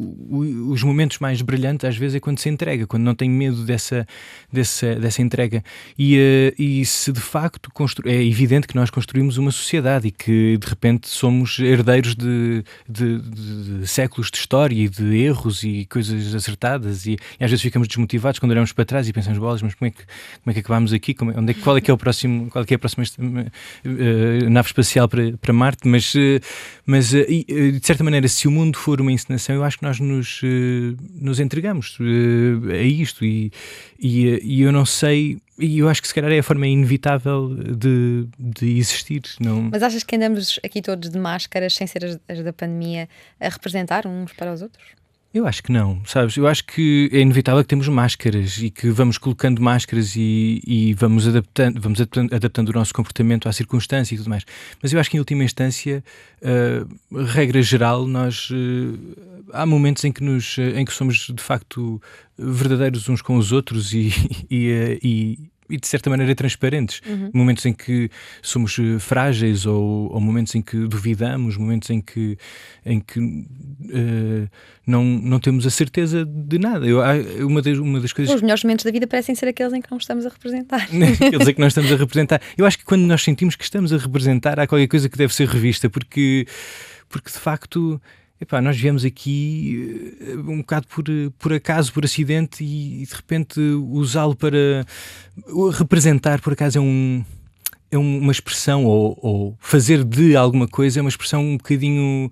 os momentos mais brilhantes às vezes é quando se entrega, quando não tem medo dessa entrega. E se de facto é evidente que nós construímos uma sociedade e que de repente somos herdeiros de séculos de história e de erros e coisas acertadas, e às vezes ficamos desmotivados quando olhamos para trás e pensamos, bolas, mas como é que acabámos aqui? Qual é que é a próxima nave espacial para Marte? Mas de certa maneira, se o mundo for uma encenação, eu acho que nós nos entregamos a isto, e eu não sei, e eu acho que se calhar é a forma inevitável de existir. Não... Mas achas que andamos aqui todos de máscaras, sem ser as da pandemia, a representar uns para os outros? Eu acho que não, sabes? Eu acho que é inevitável que temos máscaras e que vamos colocando máscaras e vamos adaptando o nosso comportamento à circunstância e tudo mais. Mas eu acho que em última instância, regra geral, há momentos em que somos de facto verdadeiros uns com os outros e de certa maneira transparentes. Momentos em que somos frágeis, ou momentos em que duvidamos, momentos em que não temos a certeza de nada. Uma das coisas... Os melhores momentos da vida parecem ser aqueles em que não estamos a representar. Aqueles em que não estamos a representar. Eu acho que quando nós sentimos que estamos a representar, há qualquer coisa que deve ser revista, porque de facto... nós viemos aqui um bocado por acaso, por acidente, e de repente usá-lo para representar, por acaso, é uma expressão, ou fazer de alguma coisa é uma expressão um bocadinho...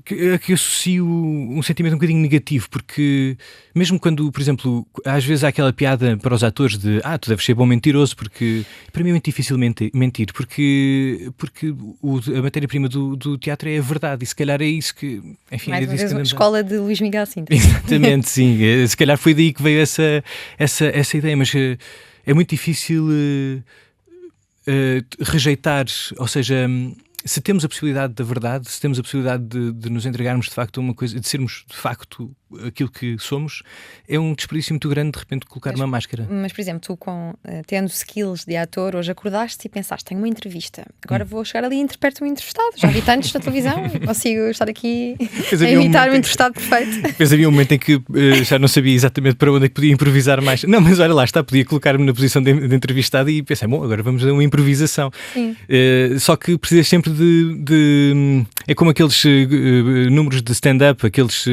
que associo um sentimento um bocadinho negativo, porque mesmo quando, por exemplo, às vezes há aquela piada para os atores de tu deves ser bom mentiroso, porque para mim é muito difícil mentir, porque a matéria-prima do teatro é a verdade, e se calhar é isso que, enfim, mais uma vez a escola de Luís Miguel Sintra. Exatamente, sim, se calhar foi daí que veio essa ideia, mas é muito difícil rejeitar, ou seja, se temos a possibilidade da verdade, se temos a possibilidade de nos entregarmos de facto a uma coisa, de sermos de facto aquilo que somos, é um desperdício muito grande de repente colocar uma máscara. Mas, por exemplo, tu tendo skills de ator, hoje acordaste e pensaste, tenho uma entrevista, agora vou chegar ali e interpreto um entrevistado. Já vi tantos na televisão, consigo estar aqui a imitar um entrevistado perfeito. Depois havia um momento em que já não sabia exatamente para onde é que podia improvisar mais. Não, mas olha lá, podia colocar-me na posição de entrevistado e pensei, bom, agora vamos a uma improvisação. Só que precisas sempre é como aqueles números de stand-up, aqueles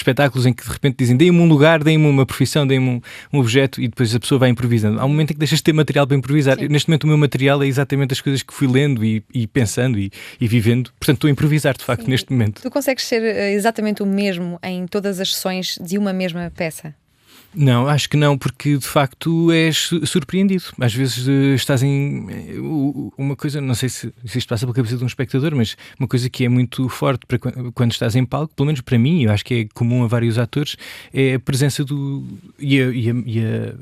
espetáculos em que de repente dizem, deem-me um lugar, deem-me uma profissão, deem-me um objeto, e depois a pessoa vai improvisando. Há um momento em que deixas de ter material para improvisar. Neste momento o meu material é exatamente as coisas que fui lendo e pensando e vivendo. Portanto, estou a improvisar de facto neste momento. Tu consegues ser exatamente o mesmo em todas as sessões de uma mesma peça? Não, acho que não, porque de facto és surpreendido. Às vezes estás em uma coisa, não sei se isto passa pela cabeça de um espectador, mas uma coisa que é muito forte para quando estás em palco, pelo menos para mim, eu acho que é comum a vários atores, é a presença e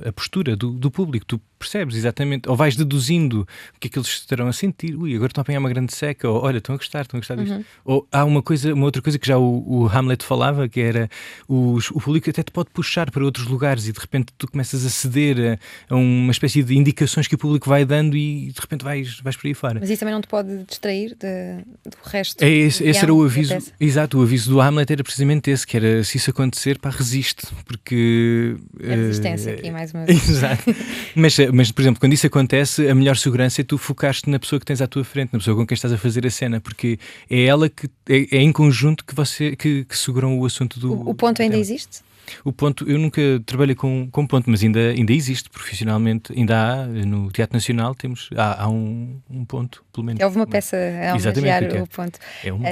a postura do público. Tu percebes exatamente, ou vais deduzindo o que é que eles estarão a sentir. Ui, agora estão a apanhar uma grande seca, ou olha, estão a gostar disto. Ou há uma outra coisa que já o Hamlet falava, que era o público até te pode puxar para outros lugares e de repente tu começas a ceder a uma espécie de indicações que o público vai dando e de repente vais por aí fora. Mas isso também não te pode distrair do resto. Esse era o aviso. Da peça. Exato, o aviso do Hamlet era precisamente esse, que era: se isso acontecer, pá, resiste, porque A resistência aqui, mais uma vez. Exato. Mas, por exemplo, quando isso acontece, a melhor segurança é tu focaste na pessoa que tens à tua frente, na pessoa com quem estás a fazer a cena, porque é ela que é em conjunto que seguram o assunto do. O ponto ainda dela. existe? O ponto, eu nunca trabalhei com ponto, mas ainda existe profissionalmente, ainda há no Teatro Nacional, há um ponto, pelo menos. Houve uma peça a homenagear o ponto.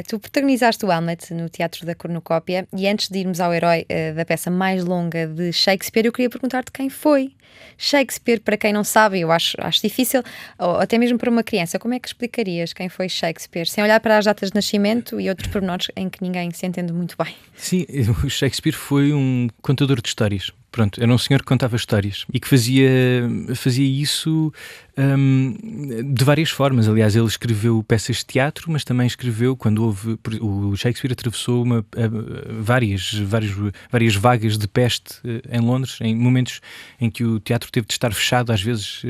Tu protagonizaste o Hamlet no Teatro da Cornucópia e antes de irmos ao herói da peça mais longa de Shakespeare, eu queria perguntar-te quem foi Shakespeare. Para quem não sabe, eu acho difícil, ou até mesmo para uma criança, como é que explicarias quem foi Shakespeare, sem olhar para as datas de nascimento e outros pormenores em que ninguém se entende muito bem? Sim, o Shakespeare foi um contador de histórias. Pronto, era um senhor que contava histórias e que fazia isso de várias formas. Aliás, ele escreveu peças de teatro, mas também escreveu, quando houve... O Shakespeare atravessou várias vagas de peste em Londres, em momentos em que o teatro teve de estar fechado, às vezes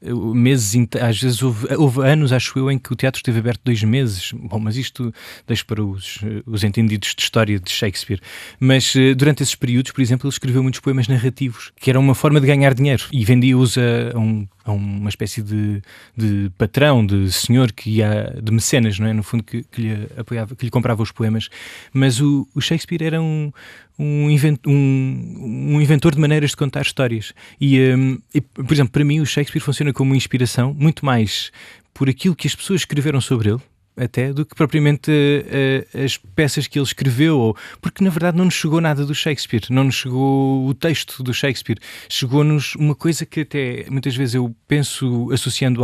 meses, às vezes houve anos, acho eu, em que o teatro esteve aberto 2 meses. Bom, mas isto deixo para os entendidos de história de Shakespeare. Mas durante esses períodos, por exemplo, ele escreveu muitos poemas narrativos, que era uma forma de ganhar dinheiro, e vendia-os a uma espécie de patrão, de senhor que ia, de mecenas, não é? No fundo, que lhe apoiava, que lhe comprava os poemas. Mas o Shakespeare era um inventor de maneiras de contar histórias. E, por exemplo, para mim o Shakespeare funciona como uma inspiração, muito mais por aquilo que as pessoas escreveram sobre ele, até, do que propriamente as peças que ele escreveu, porque na verdade não nos chegou nada do Shakespeare, não nos chegou o texto do Shakespeare, chegou-nos uma coisa que até muitas vezes eu penso, associando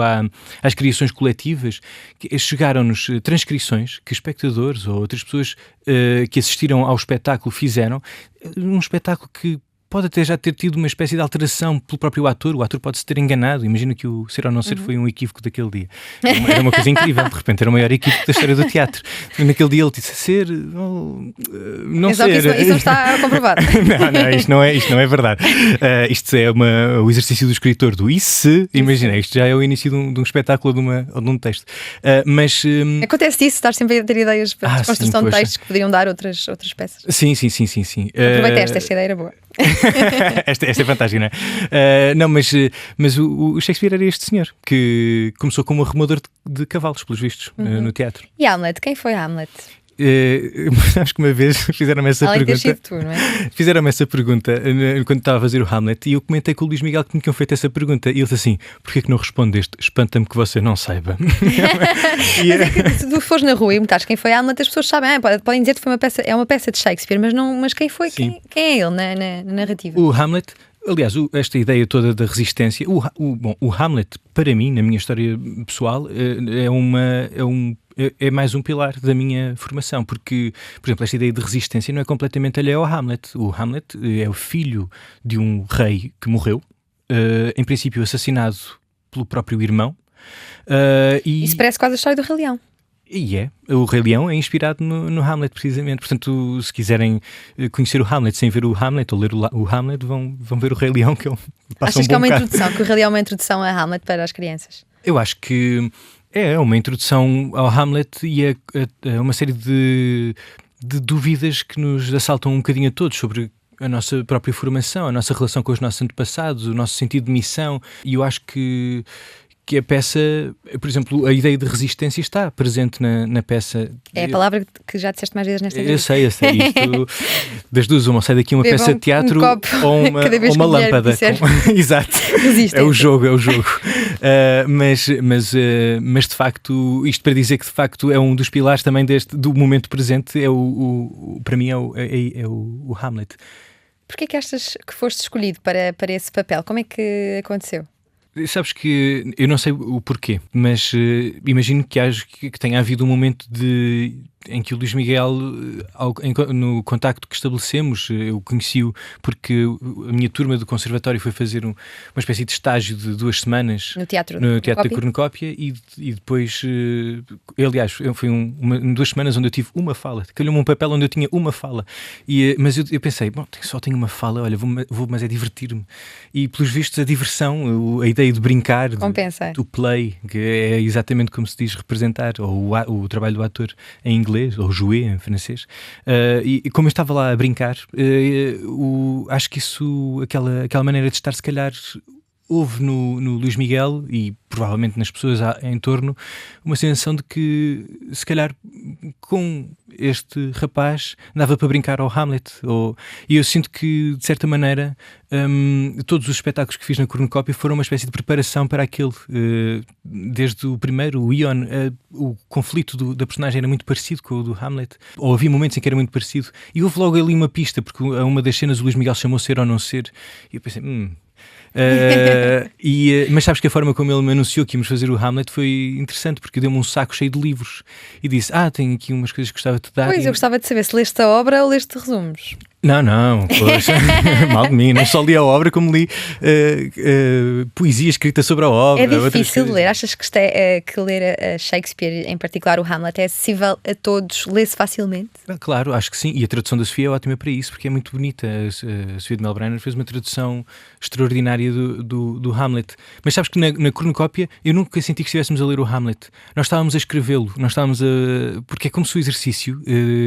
às criações coletivas, que chegaram-nos transcrições que espectadores ou outras pessoas que assistiram ao espetáculo fizeram, um espetáculo que pode até já ter tido uma espécie de alteração pelo próprio ator. O ator pode-se ter enganado. Imagina que o ser ou não ser foi um equívoco daquele dia. Era uma coisa incrível. De repente era o maior equívoco da história do teatro. Naquele dia ele disse ser, não ser. Isso não está comprovado. Não, isto não é verdade. Isto é o exercício do escritor do e se. Imagina, isto já é o início de um espetáculo ou de um texto. Acontece isso, estar sempre a ter ideias para construção de textos que poderiam dar outras peças. Sim. Aproveita esta ideia era boa. Esta é fantástica, não é? Não, mas o Shakespeare era este senhor que começou como arrumador de cavalos, pelos vistos, no teatro. E Hamlet? Quem foi Hamlet? Sabes que uma vez fizeram-me essa pergunta. Além de ter sido tu, não é? Fizeram-me essa pergunta quando estava a fazer o Hamlet e eu comentei com o Luís Miguel que me tinham feito essa pergunta e ele disse assim: porquê que não respondeste? Espanta-me que você não saiba. Mas é que se tu fores na rua e perguntares quem foi Hamlet, as pessoas sabem, podem dizer que foi uma peça de Shakespeare, mas quem foi? Quem é ele na narrativa? O Hamlet. Aliás, esta ideia toda da resistência, o Hamlet, para mim, na minha história pessoal, é mais um pilar da minha formação, porque, por exemplo, esta ideia de resistência não é completamente alheia ao Hamlet. O Hamlet é o filho de um rei que morreu, em princípio assassinado pelo próprio irmão. Isso parece quase a história do Rei Leão. E o Rei Leão é inspirado no Hamlet, precisamente. Portanto, se quiserem conhecer o Hamlet sem ver o Hamlet ou ler o Hamlet, vão ver o Rei Leão, que passa Achas que é uma introdução, que o Rei Leão é uma introdução a Hamlet para as crianças? Eu acho que é uma introdução ao Hamlet e é uma série de dúvidas que nos assaltam um bocadinho a todos sobre a nossa própria formação, a nossa relação com os nossos antepassados, o nosso sentido de missão. E eu acho que a peça, por exemplo, a ideia de resistência está presente na peça. É a palavra que já disseste mais vezes nesta entrevista. Eu sei. Isto, das duas, uma sai daqui uma peça de teatro ou uma lâmpada. Exato. Resistem. É o jogo. Mas de facto, isto para dizer que de facto é um dos pilares também do momento presente, para mim é o Hamlet. Porquê que achas que foste escolhido para esse papel? Como é que aconteceu? Sabes que eu não sei o porquê, mas imagino que tenha havido um momento em que o Luís Miguel, no contacto que estabelecemos, eu conheci-o porque a minha turma do conservatório foi fazer uma espécie de estágio de 2 semanas No teatro da Cornucópia e depois, aliás, foi 2 semanas onde eu tive uma fala, calhou-me um papel onde eu tinha uma fala, mas eu pensei, bom, só tenho uma fala, olha, mas é divertir-me. E pelos vistos a diversão, a ideia de brincar, do play, que é exatamente como se diz representar, ou o trabalho do ator em inglês, ou jouer em francês, e como eu estava lá a brincar, acho que aquela maneira de estar, se calhar houve no Luís Miguel e provavelmente nas pessoas em torno uma sensação de que se calhar com este rapaz dava para brincar ao Hamlet, e eu sinto que de certa maneira todos os espetáculos que fiz na Cornucópia foram uma espécie de preparação para aquele, desde o primeiro, o Ion, o conflito da personagem era muito parecido com o do Hamlet, ou havia momentos em que era muito parecido, e houve logo ali uma pista, porque a uma das cenas o Luís Miguel chamou Ser ou Não Ser, e eu pensei, mas sabes que a forma como ele me anunciou que íamos fazer o Hamlet foi interessante, porque deu-me um saco cheio de livros e disse, tenho aqui umas coisas que gostava de te dar. Pois, eu gostava de saber se leste a obra ou leste resumos. Não, poxa, mal de mim, não só li a obra como li poesia escrita sobre a obra. É difícil de ler, achas que ler a Shakespeare, em particular o Hamlet, é acessível a todos, lê-se facilmente? Claro, acho que sim, e a tradução da Sofia é ótima para isso, porque é muito bonita. A Sofia de Melbrenner fez uma tradução extraordinária do Hamlet, mas sabes que na Cornucópia eu nunca senti que estivéssemos a ler o Hamlet, nós estávamos a escrevê-lo, porque é como se o exercício...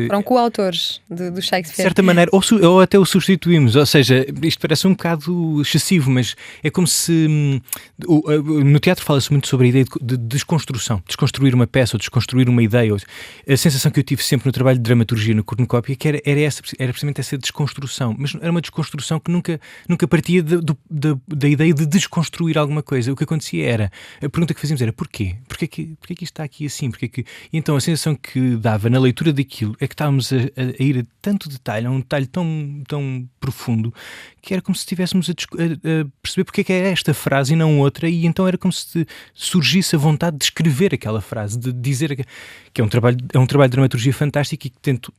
Foram coautores do Shakespeare. De certa maneira, ou até o substituímos, ou seja, isto parece um bocado excessivo, mas é como se no teatro fala-se muito sobre a ideia de desconstrução, desconstruir uma peça ou desconstruir uma ideia. A sensação que eu tive sempre no trabalho de dramaturgia no Cornucópia que era precisamente essa desconstrução, mas era uma desconstrução que nunca partia da ideia de desconstruir alguma coisa. O que acontecia era, a pergunta que fazíamos era porquê? Porquê que isto está aqui assim? E então a sensação que dava na leitura daquilo é que estávamos a ir a tanto detalhe, a um detalhe tão profundo, que era como se estivéssemos a perceber porque é que é esta frase e não outra, e então era como se surgisse a vontade de escrever aquela frase, de dizer que é um trabalho de dramaturgia fantástico e que tento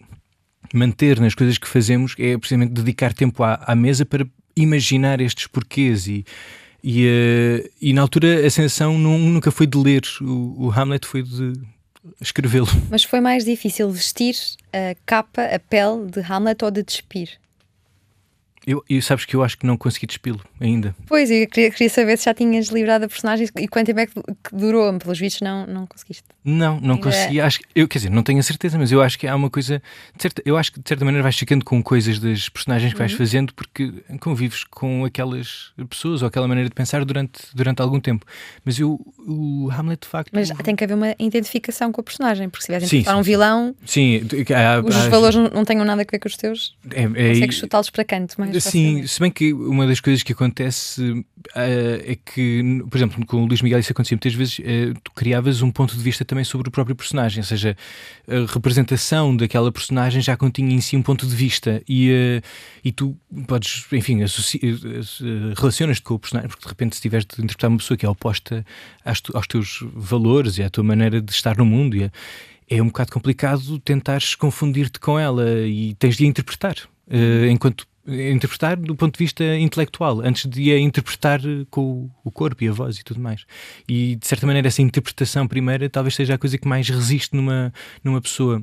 manter nas coisas que fazemos, é precisamente dedicar tempo à mesa para imaginar estes porquês e na altura a sensação nunca foi de ler o Hamlet, foi de escrevê-lo. Mas foi mais difícil vestir a capa, a pele de Hamlet ou de despir? Eu sabes que eu acho que não consegui despí-lo ainda. Pois, eu queria saber se já tinhas livrado a personagem e quanto tempo é que durou. Pelos vistos não conseguiste. Não consegui. Quer dizer, não tenho a certeza, mas eu acho que há uma coisa eu acho que de certa maneira vais ficando com coisas das personagens que vais fazendo porque convives com aquelas pessoas ou aquela maneira de pensar durante algum tempo. Mas o Hamlet de facto... Mas tem que haver uma identificação com a personagem, porque se tivesse interpretar um vilão, sim, os valores não tenham nada a ver com os teus, consegues chutá-los para canto mais sim, facilmente. se bem que uma das coisas que acontece é que, por exemplo, com o Luís Miguel isso acontecia muitas vezes, tu criavas um ponto de vista também sobre o próprio personagem, ou seja, a representação daquela personagem já continha em si um ponto de vista e tu podes, enfim, relacionas-te com o personagem, porque de repente se tiveres de interpretar uma pessoa que é oposta aos teus valores e à tua maneira de estar no mundo, é um bocado complicado tentares confundir-te com ela e tens de a interpretar, interpretar do ponto de vista intelectual, antes de a interpretar com o corpo e a voz e tudo mais. E de certa maneira essa interpretação primeira talvez seja a coisa que mais resiste numa pessoa.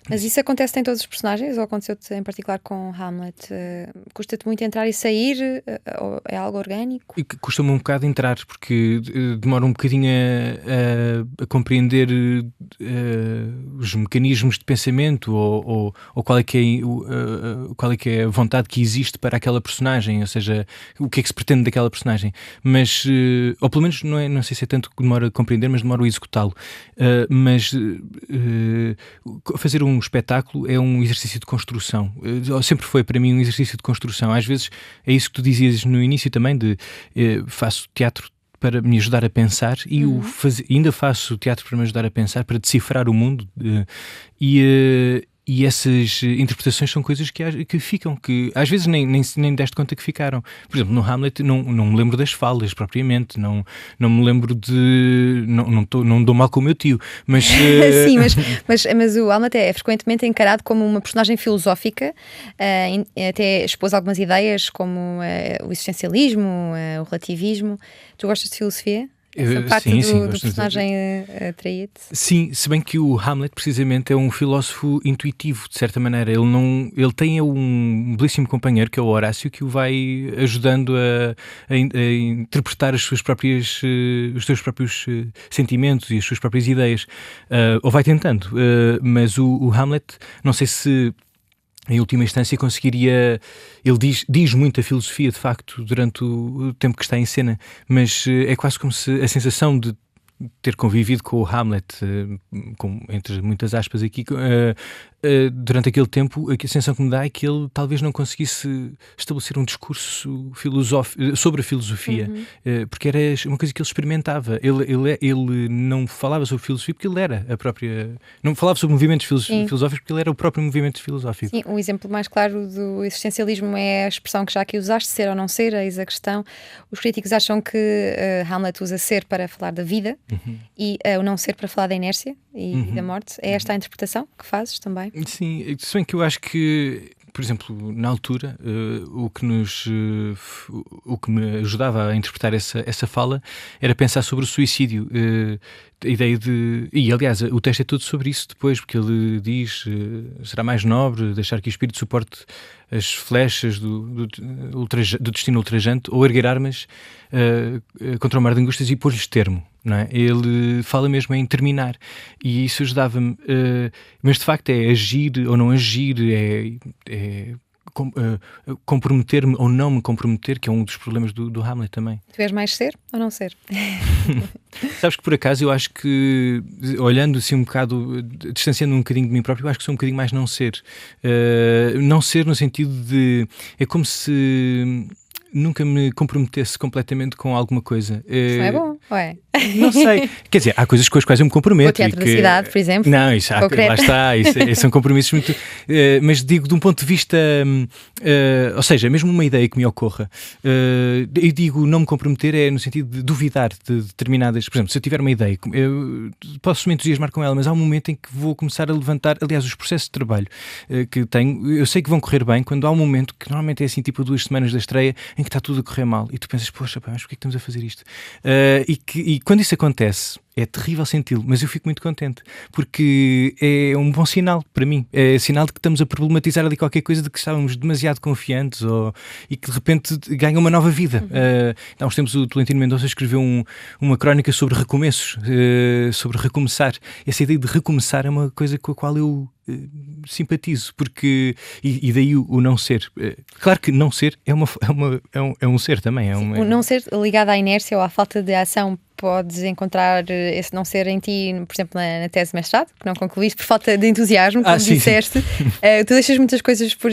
Mas isso acontece em todos os personagens ou aconteceu-te em particular com Hamlet? Custa-te muito entrar e sair? Ou é algo orgânico? E custa-me um bocado entrar, porque demora um bocadinho a compreender os mecanismos de pensamento ou qual é que é a vontade que existe para aquela personagem, ou seja, o que é que se pretende daquela personagem. Mas, ou pelo menos não sei se é tanto que demora a compreender, mas demora a executá-lo. Fazer um espetáculo é um exercício de construção. Sempre foi para mim um exercício de construção. Às vezes é isso que tu dizias no início também, de faço teatro para me ajudar a pensar e ainda faço teatro para me ajudar a pensar, para decifrar o mundo E essas interpretações são coisas que ficam, que às vezes nem deste conta que ficaram. Por exemplo, no Hamlet não me lembro das falas propriamente, não me lembro de... Não dou mal com o meu tio, mas... Sim, mas o Hamlet é frequentemente encarado como uma personagem filosófica, até expôs algumas ideias como o existencialismo, o relativismo. Tu gostas de filosofia? Essa parte do personagem atraído. Sim, se bem que o Hamlet precisamente é um filósofo intuitivo, de certa maneira. Ele tem um belíssimo companheiro, que é o Horácio, que o vai ajudando a interpretar os seus próprios sentimentos e as suas próprias ideias. Ou vai tentando. Mas o Hamlet, não sei se... Em última instância conseguiria... Ele diz muita filosofia, de facto, durante o tempo que está em cena, mas é quase como se a sensação de ter convivido com o Hamlet, entre muitas aspas aqui, durante aquele tempo, a sensação que me dá é que ele talvez não conseguisse estabelecer um discurso sobre a filosofia, porque era uma coisa que ele experimentava. Ele não falava sobre filosofia porque ele era a própria... Não falava sobre movimentos filosóficos porque ele era o próprio movimento filosófico. Sim, o exemplo mais claro do existencialismo é a expressão que já aqui usaste, ser ou não ser, eis a questão. Os críticos acham que Hamlet usa ser para falar da vida e o não ser para falar da inércia e da morte. É esta a interpretação que fazes também? Sim, se bem que eu acho que, por exemplo, na altura, o que me ajudava a interpretar essa fala era pensar sobre o suicídio. A ideia de... E, aliás, o texto é todo sobre isso depois, porque ele diz será mais nobre deixar que o espírito suporte as flechas do destino ultrajante ou erguer armas contra o mar de angústias e pôr-lhes termo. Não é? Ele fala mesmo em terminar e isso ajudava-me, mas de facto é agir ou não agir, comprometer-me ou não me comprometer, que é um dos problemas do Hamlet também. Tu és mais ser ou não ser? Sabes que por acaso eu acho que, olhando assim um bocado, distanciando um bocadinho de mim próprio, eu acho que sou um bocadinho mais não ser. Não ser no sentido de... É como se nunca me comprometesse completamente com alguma coisa. Isso não é bom, ou é? Não sei. Quer dizer, há coisas com as quais eu me comprometo. O teatro da cidade, por exemplo. Não, isso lá está. Isso são compromissos muito... mas digo de um ponto de vista... ou seja, mesmo uma ideia que me ocorra. Eu digo não me comprometer é no sentido de duvidar de determinadas... Por exemplo, se eu tiver uma ideia, eu posso me entusiasmar com ela, mas há um momento em que vou começar a levantar... Aliás, os processos de trabalho que tenho, eu sei que vão correr bem quando há um momento que normalmente é assim, tipo 2 semanas da estreia, em que está tudo a correr mal. E tu pensas, poxa, pá, mas porquê é que estamos a fazer isto? E quando isso acontece, é terrível senti-lo, mas eu fico muito contente, porque é um bom sinal para mim. É sinal de que estamos a problematizar ali qualquer coisa de que estávamos demasiado confiantes e que de repente ganha uma nova vida. Há uns tempos o Tolentino Mendonça escreveu uma crónica sobre recomeços, sobre recomeçar. Essa ideia de recomeçar é uma coisa com a qual eu simpatizo, porque e daí o não ser. Claro que não ser é um ser também. O não ser ligado à inércia ou à falta de ação. Podes encontrar esse não ser em ti, por exemplo, na tese de mestrado, que não concluíste por falta de entusiasmo, como disseste. Tu deixas muitas coisas por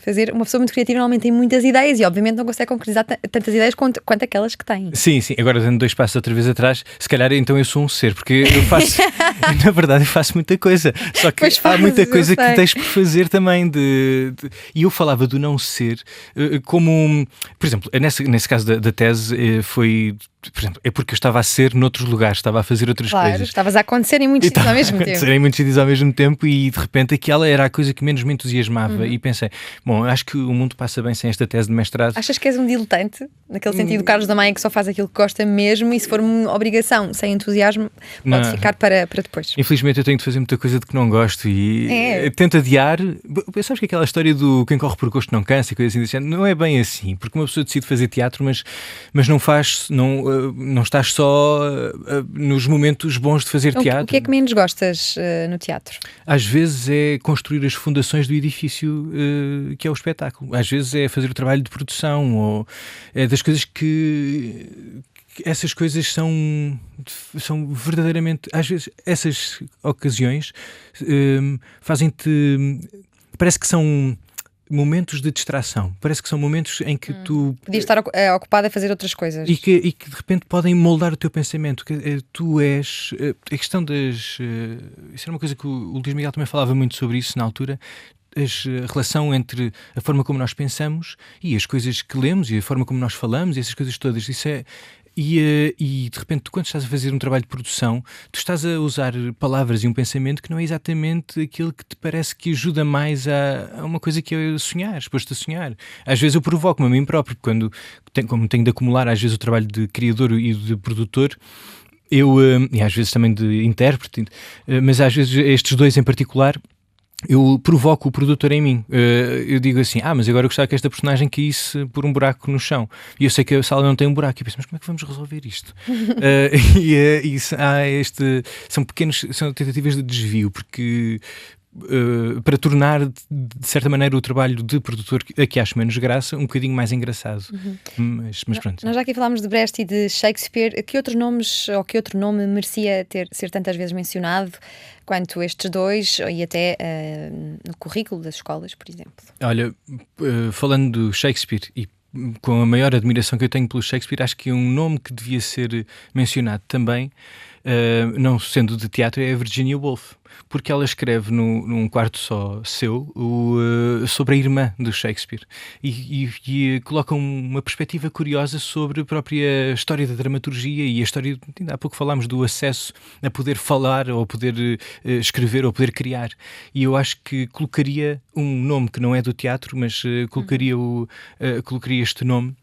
fazer. Uma pessoa muito criativa normalmente tem muitas ideias e obviamente não consegue concretizar tantas ideias quanto aquelas que tem. Sim. Agora dando 2 passos outra vez atrás, se calhar então eu sou um ser, porque eu faço, na verdade eu faço muita coisa, só que há muita coisa que tens por fazer também. E eu falava do não ser como, por exemplo, nesse caso da tese foi... Por exemplo, é porque eu estava a ser noutros lugares, estava a fazer outras coisas. Estavas a acontecer em muitos sítios ao mesmo tempo. Acontecer em muitos sítios ao mesmo tempo e de repente aquela era a coisa que menos me entusiasmava e pensei, bom, acho que o mundo passa bem sem esta tese de mestrado. Achas que és um diletante? Naquele sentido, Carlos da Maia que só faz aquilo que gosta mesmo e se for uma obrigação sem entusiasmo pode ficar para depois. Infelizmente eu tenho de fazer muita coisa de que não gosto e tento adiar. Sabes que aquela história do quem corre por gosto não cansa e coisa assim, não é bem assim, porque uma pessoa decide fazer teatro mas não faz, não estás só nos momentos bons de fazer teatro. O que é que menos gostas no teatro? Às vezes é construir as fundações do edifício que é o espetáculo. Às vezes é fazer o trabalho de produção ou é das coisas que essas coisas são verdadeiramente... Às vezes essas ocasiões fazem-te... Parece que são momentos de distração. Parece que são momentos em que tu... Podias estar ocupado a fazer outras coisas. E que de repente podem moldar o teu pensamento. Tu és... A questão das... Isso era uma coisa que o Luís Miguel também falava muito sobre isso na altura. A relação entre a forma como nós pensamos e as coisas que lemos e a forma como nós falamos e essas coisas todas. Isso é... E de repente, tu, quando estás a fazer um trabalho de produção, tu estás a usar palavras e um pensamento que não é exatamente aquilo que te parece que ajuda mais a uma coisa que é sonhar, exposto a sonhar. Às vezes eu provoco-me a mim próprio, como tenho de acumular às vezes o trabalho de criador e de produtor, e às vezes também de intérprete, mas às vezes estes dois em particular, eu provoco o produtor em mim. Eu digo assim, mas agora eu gostava que esta personagem caísse por um buraco no chão. E eu sei que a sala não tem um buraco. E eu penso, mas como é que vamos resolver isto? São tentativas de desvio, porque... para tornar, de certa maneira, o trabalho de produtor, a que acho menos graça, um bocadinho mais engraçado. Mas pronto. Nós já aqui falámos de Brecht e de Shakespeare. Que outros nomes, ou que outro nome merecia ser tantas vezes mencionado quanto estes dois, e até no currículo das escolas, por exemplo? Olha, falando do Shakespeare e com a maior admiração que eu tenho pelo Shakespeare, acho que um nome que devia ser mencionado também, não sendo de teatro, é a Virginia Woolf, porque ela escreve num quarto só seu sobre a irmã do Shakespeare e coloca uma perspectiva curiosa sobre a própria história da dramaturgia e a história, ainda há pouco falámos do acesso a poder falar ou poder escrever ou poder criar, e eu acho que colocaria um nome que não é do teatro, mas colocaria este nome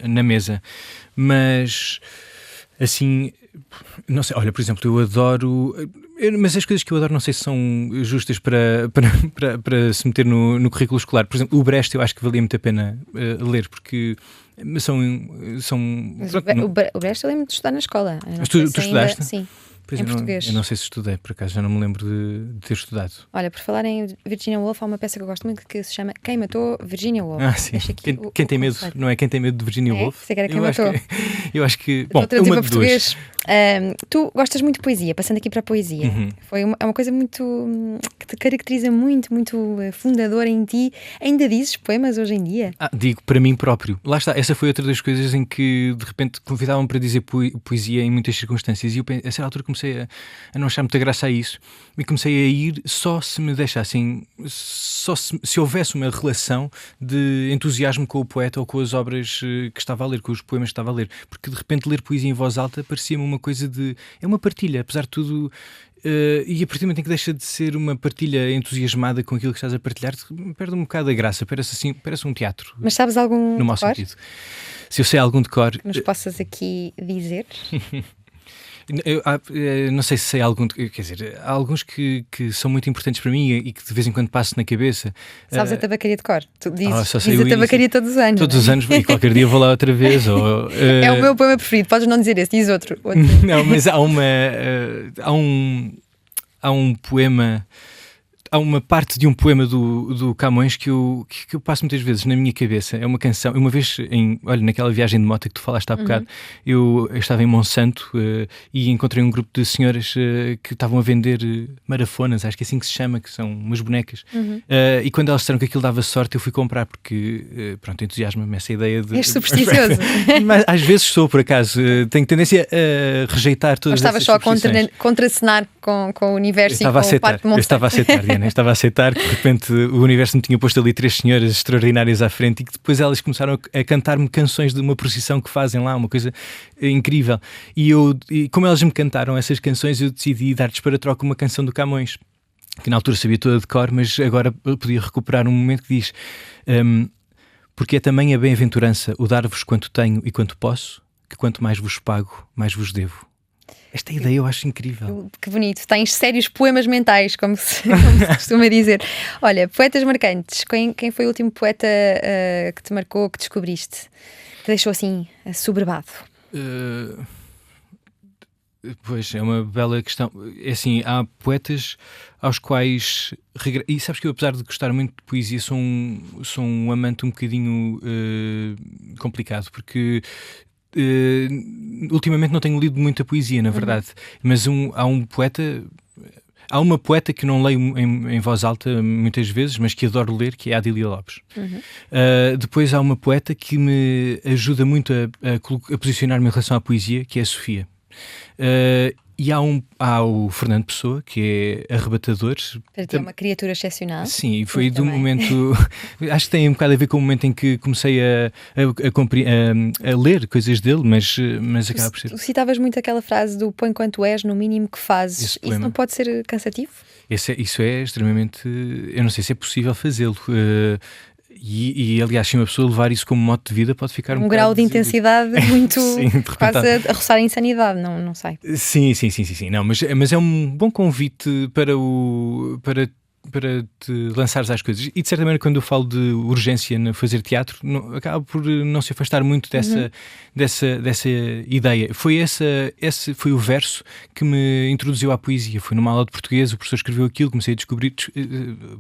na mesa. Mas assim, não sei, olha, por exemplo, eu adoro, mas as coisas que eu adoro não sei se são justas para se meter no currículo escolar. Por exemplo, o Brecht eu acho que valia muito a pena ler, porque são Mas o Brecht eu lembro de estudar na escola. Tu estudaste? Sim. Pois em português. Eu não sei se estudei, por acaso, já não me lembro de ter estudado. Olha, por falar em Virginia Woolf, há uma peça que eu gosto muito que se chama Quem Matou Virginia Woolf. Sim. Quem tem medo, não é? Quem tem medo de Virginia Woolf? Sei que era Quem Matou. Eu acho que, bom, uma de duas. Tu gostas muito de poesia, passando aqui para a poesia. É uma coisa muito que te caracteriza muito, muito fundadora em ti. Ainda dizes poemas hoje em dia? Digo para mim próprio. Lá está, essa foi outra das coisas em que de repente convidavam-me para dizer poesia em muitas circunstâncias, e eu, a certa altura, comecei a não achar muita graça a isso, e comecei a ir só se me deixassem, só se houvesse uma relação de entusiasmo com o poeta ou com as obras que estava a ler, com os poemas que estava a ler, porque de repente ler poesia em voz alta parecia-me uma coisa de... é uma partilha, apesar de tudo, e a partir do momento em que deixa de ser uma partilha entusiasmada com aquilo que estás a partilhar, perde um bocado a graça, parece um teatro. Mas sabes algum no mau sentido. Se eu sei algum de cor... Que nos possas aqui dizer? Eu não sei se sei algum, quer dizer, há alguns que são muito importantes para mim e que de vez em quando passo na cabeça. Sabes a tabacaria de cor? Tu dizes a tabacaria todos os anos. Todos os anos, e qualquer dia vou lá outra vez. É o meu poema preferido, podes não dizer esse, diz outro. Não, mas há um poema... Há uma parte de um poema do Camões que eu passo muitas vezes na minha cabeça. É uma canção. Uma vez, naquela viagem de moto que tu falaste há bocado, eu estava em Monsanto e encontrei um grupo de senhoras que estavam a vender marafonas, acho que é assim que se chama, que são umas bonecas. E quando elas disseram que aquilo dava sorte, eu fui comprar, porque, pronto, entusiasma-me essa ideia de... És supersticioso. Mas às vezes sou, por acaso. Tenho tendência a rejeitar todas essas superstições. Estavas só a contracenar com o universo e com o Parque de Monsanto. Eu estava a aceitar, Diana. Estava a aceitar que de repente o universo me tinha posto ali 3 senhoras extraordinárias à frente e que depois elas começaram a cantar-me canções de uma procissão que fazem lá, uma coisa incrível. E como elas me cantaram essas canções, eu decidi dar-lhes para troca uma canção do Camões, que na altura sabia toda de cor, mas agora podia recuperar um momento que diz: porque é também a bem-aventurança o dar-vos quanto tenho e quanto posso, que quanto mais vos pago, mais vos devo. Esta ideia eu acho incrível. Que bonito. Tens sérios poemas mentais, como se costuma dizer. Olha, poetas marcantes. Quem foi o último poeta que te marcou, que descobriste? Que deixou assim, assoberbado? Pois, é uma bela questão. É assim, há poetas aos quais... E sabes que eu, apesar de gostar muito de poesia, sou um amante um bocadinho complicado, porque... ultimamente não tenho lido muita poesia, na verdade, mas há um poeta, Há uma poeta que não leio em voz alta muitas vezes, mas que adoro ler, que é a Adília Lopes. Depois há uma poeta que me ajuda muito a posicionar-me em relação à poesia, que é a Sofia. E há o Fernando Pessoa, que é arrebatador. Para ti é uma criatura excepcional. Sim, e foi do também. momento. Acho que tem um bocado a ver com o momento em que comecei a ler coisas dele, mas acaba por ser. Tu citavas muito aquela frase do põe quanto és no mínimo que fazes. Esse Isso poema. não pode ser cansativo? Isso é extremamente. Eu não sei se é possível fazê-lo. E aliás, se uma pessoa levar isso como modo de vida, pode ficar Um um grau de bocado intensidade muito Sim, de repente quase a roçar a insanidade, não sei. Sim. Não, mas é um bom convite para te lançares às coisas. E de certa maneira, quando eu falo de urgência no fazer teatro, acaba por não se afastar muito dessa ideia. Esse foi o verso que me introduziu à poesia. Foi numa aula de português, o professor escreveu aquilo, comecei a descobrir,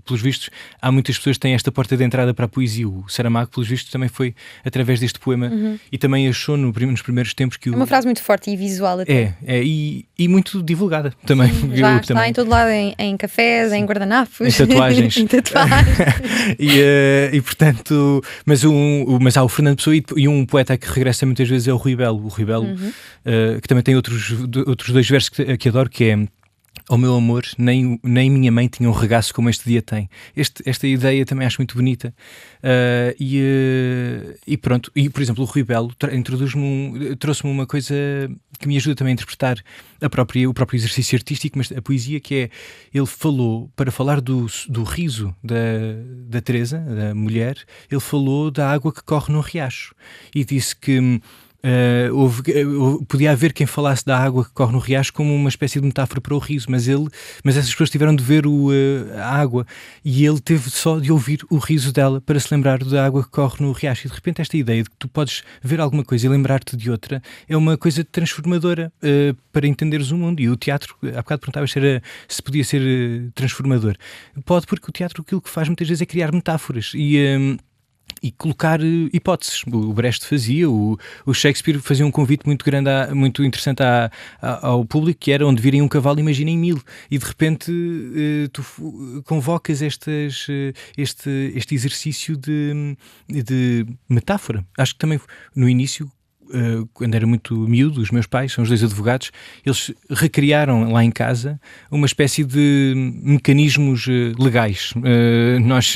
pelos vistos, há muitas pessoas que têm esta porta de entrada para a poesia. O Saramago, pelos vistos, também foi através deste poema e também achou nos primeiros tempos que É uma frase muito forte e visual até. E muito divulgada também. Já está em todo lado, em cafés, em guardanapos. Em tatuagens. Em tatuagens. e portanto, mas há o Fernando Pessoa e um poeta que regressa muitas vezes é o Rui Belo. O Rui Belo, que também tem outros dois versos que adoro, que é: ao meu amor, nem minha mãe tinha um regaço como este dia tem. Esta ideia também acho muito bonita. E pronto. E, por exemplo, o Rui Belo trouxe-me uma coisa que me ajuda também a interpretar o próprio exercício artístico, mas a poesia, que é: ele falou, para falar do riso da Teresa, da mulher, ele falou da água que corre no riacho. E disse que podia haver quem falasse da água que corre no riacho como uma espécie de metáfora para o riso, mas essas pessoas tiveram de ver a água e ele teve só de ouvir o riso dela para se lembrar da água que corre no riacho. E de repente esta ideia de que tu podes ver alguma coisa e lembrar-te de outra é uma coisa transformadora para entenderes o mundo. E o teatro, há bocado perguntavas se podia ser transformador. Pode, porque o teatro aquilo que faz muitas vezes é criar metáforas e colocar hipóteses. O Brecht fazia, o Shakespeare fazia um convite muito grande, muito interessante ao público, que era: onde virem um cavalo, imaginem 1000. E de repente tu convocas este exercício de metáfora. Acho que também no início, quando era muito miúdo, os meus pais, são os 2 advogados, eles recriaram lá em casa uma espécie de mecanismos legais. Nós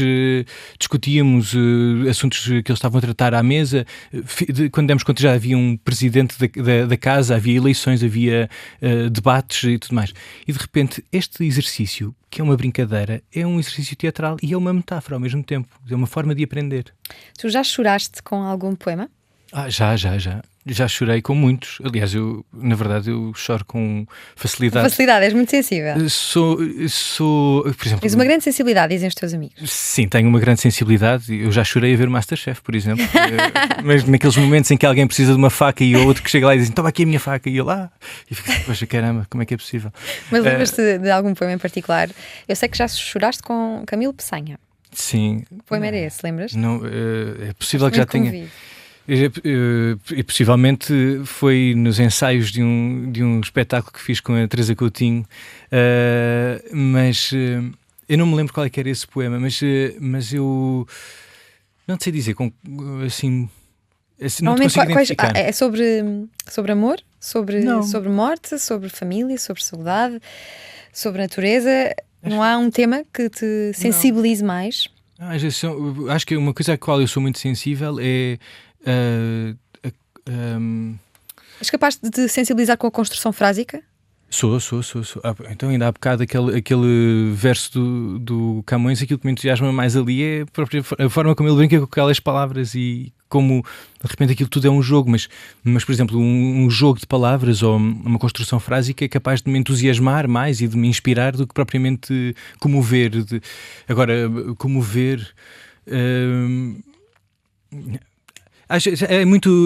discutíamos assuntos que eles estavam a tratar à mesa. Quando demos conta, já havia um presidente da casa, havia eleições, havia debates e tudo mais. E de repente este exercício, que é uma brincadeira, é um exercício teatral e é uma metáfora ao mesmo tempo. É uma forma de aprender. Tu já choraste com algum poema? Já chorei com muitos. Aliás, na verdade, eu choro com facilidade. Facilidade, és muito sensível. Sou, por exemplo... Tens uma grande sensibilidade, dizem os teus amigos. Sim, tenho uma grande sensibilidade. Eu já chorei a ver Masterchef, por exemplo. Mas naqueles momentos em que alguém precisa de uma faca e o outro que chega lá e diz: toma aqui a minha faca, e eu lá. E fico assim: poxa, caramba, como é que é possível? Mas lembras-te de algum poema em particular? Eu sei que já choraste com Camilo Peçanha. Sim. Que poema era esse, lembras? Não, é possível que já tenha... Comovido. E possivelmente foi nos ensaios de um espetáculo que fiz com a Teresa Coutinho, mas eu não me lembro qual é que era esse poema, mas eu não te sei dizer, assim não te consigo identificar. É sobre amor, sobre morte, sobre família, sobre saudade, sobre natureza. Não há um tema que te sensibilize mais? Acho que uma coisa à qual eu sou muito sensível é... És capaz de te sensibilizar com a construção frásica? Sou. Então, ainda há bocado aquele verso do Camões, aquilo que me entusiasma mais ali é a forma como ele brinca com aquelas palavras e como de repente aquilo tudo é um jogo, mas por exemplo, um jogo de palavras ou uma construção frásica é capaz de me entusiasmar mais e de me inspirar do que propriamente comover. Agora, comover...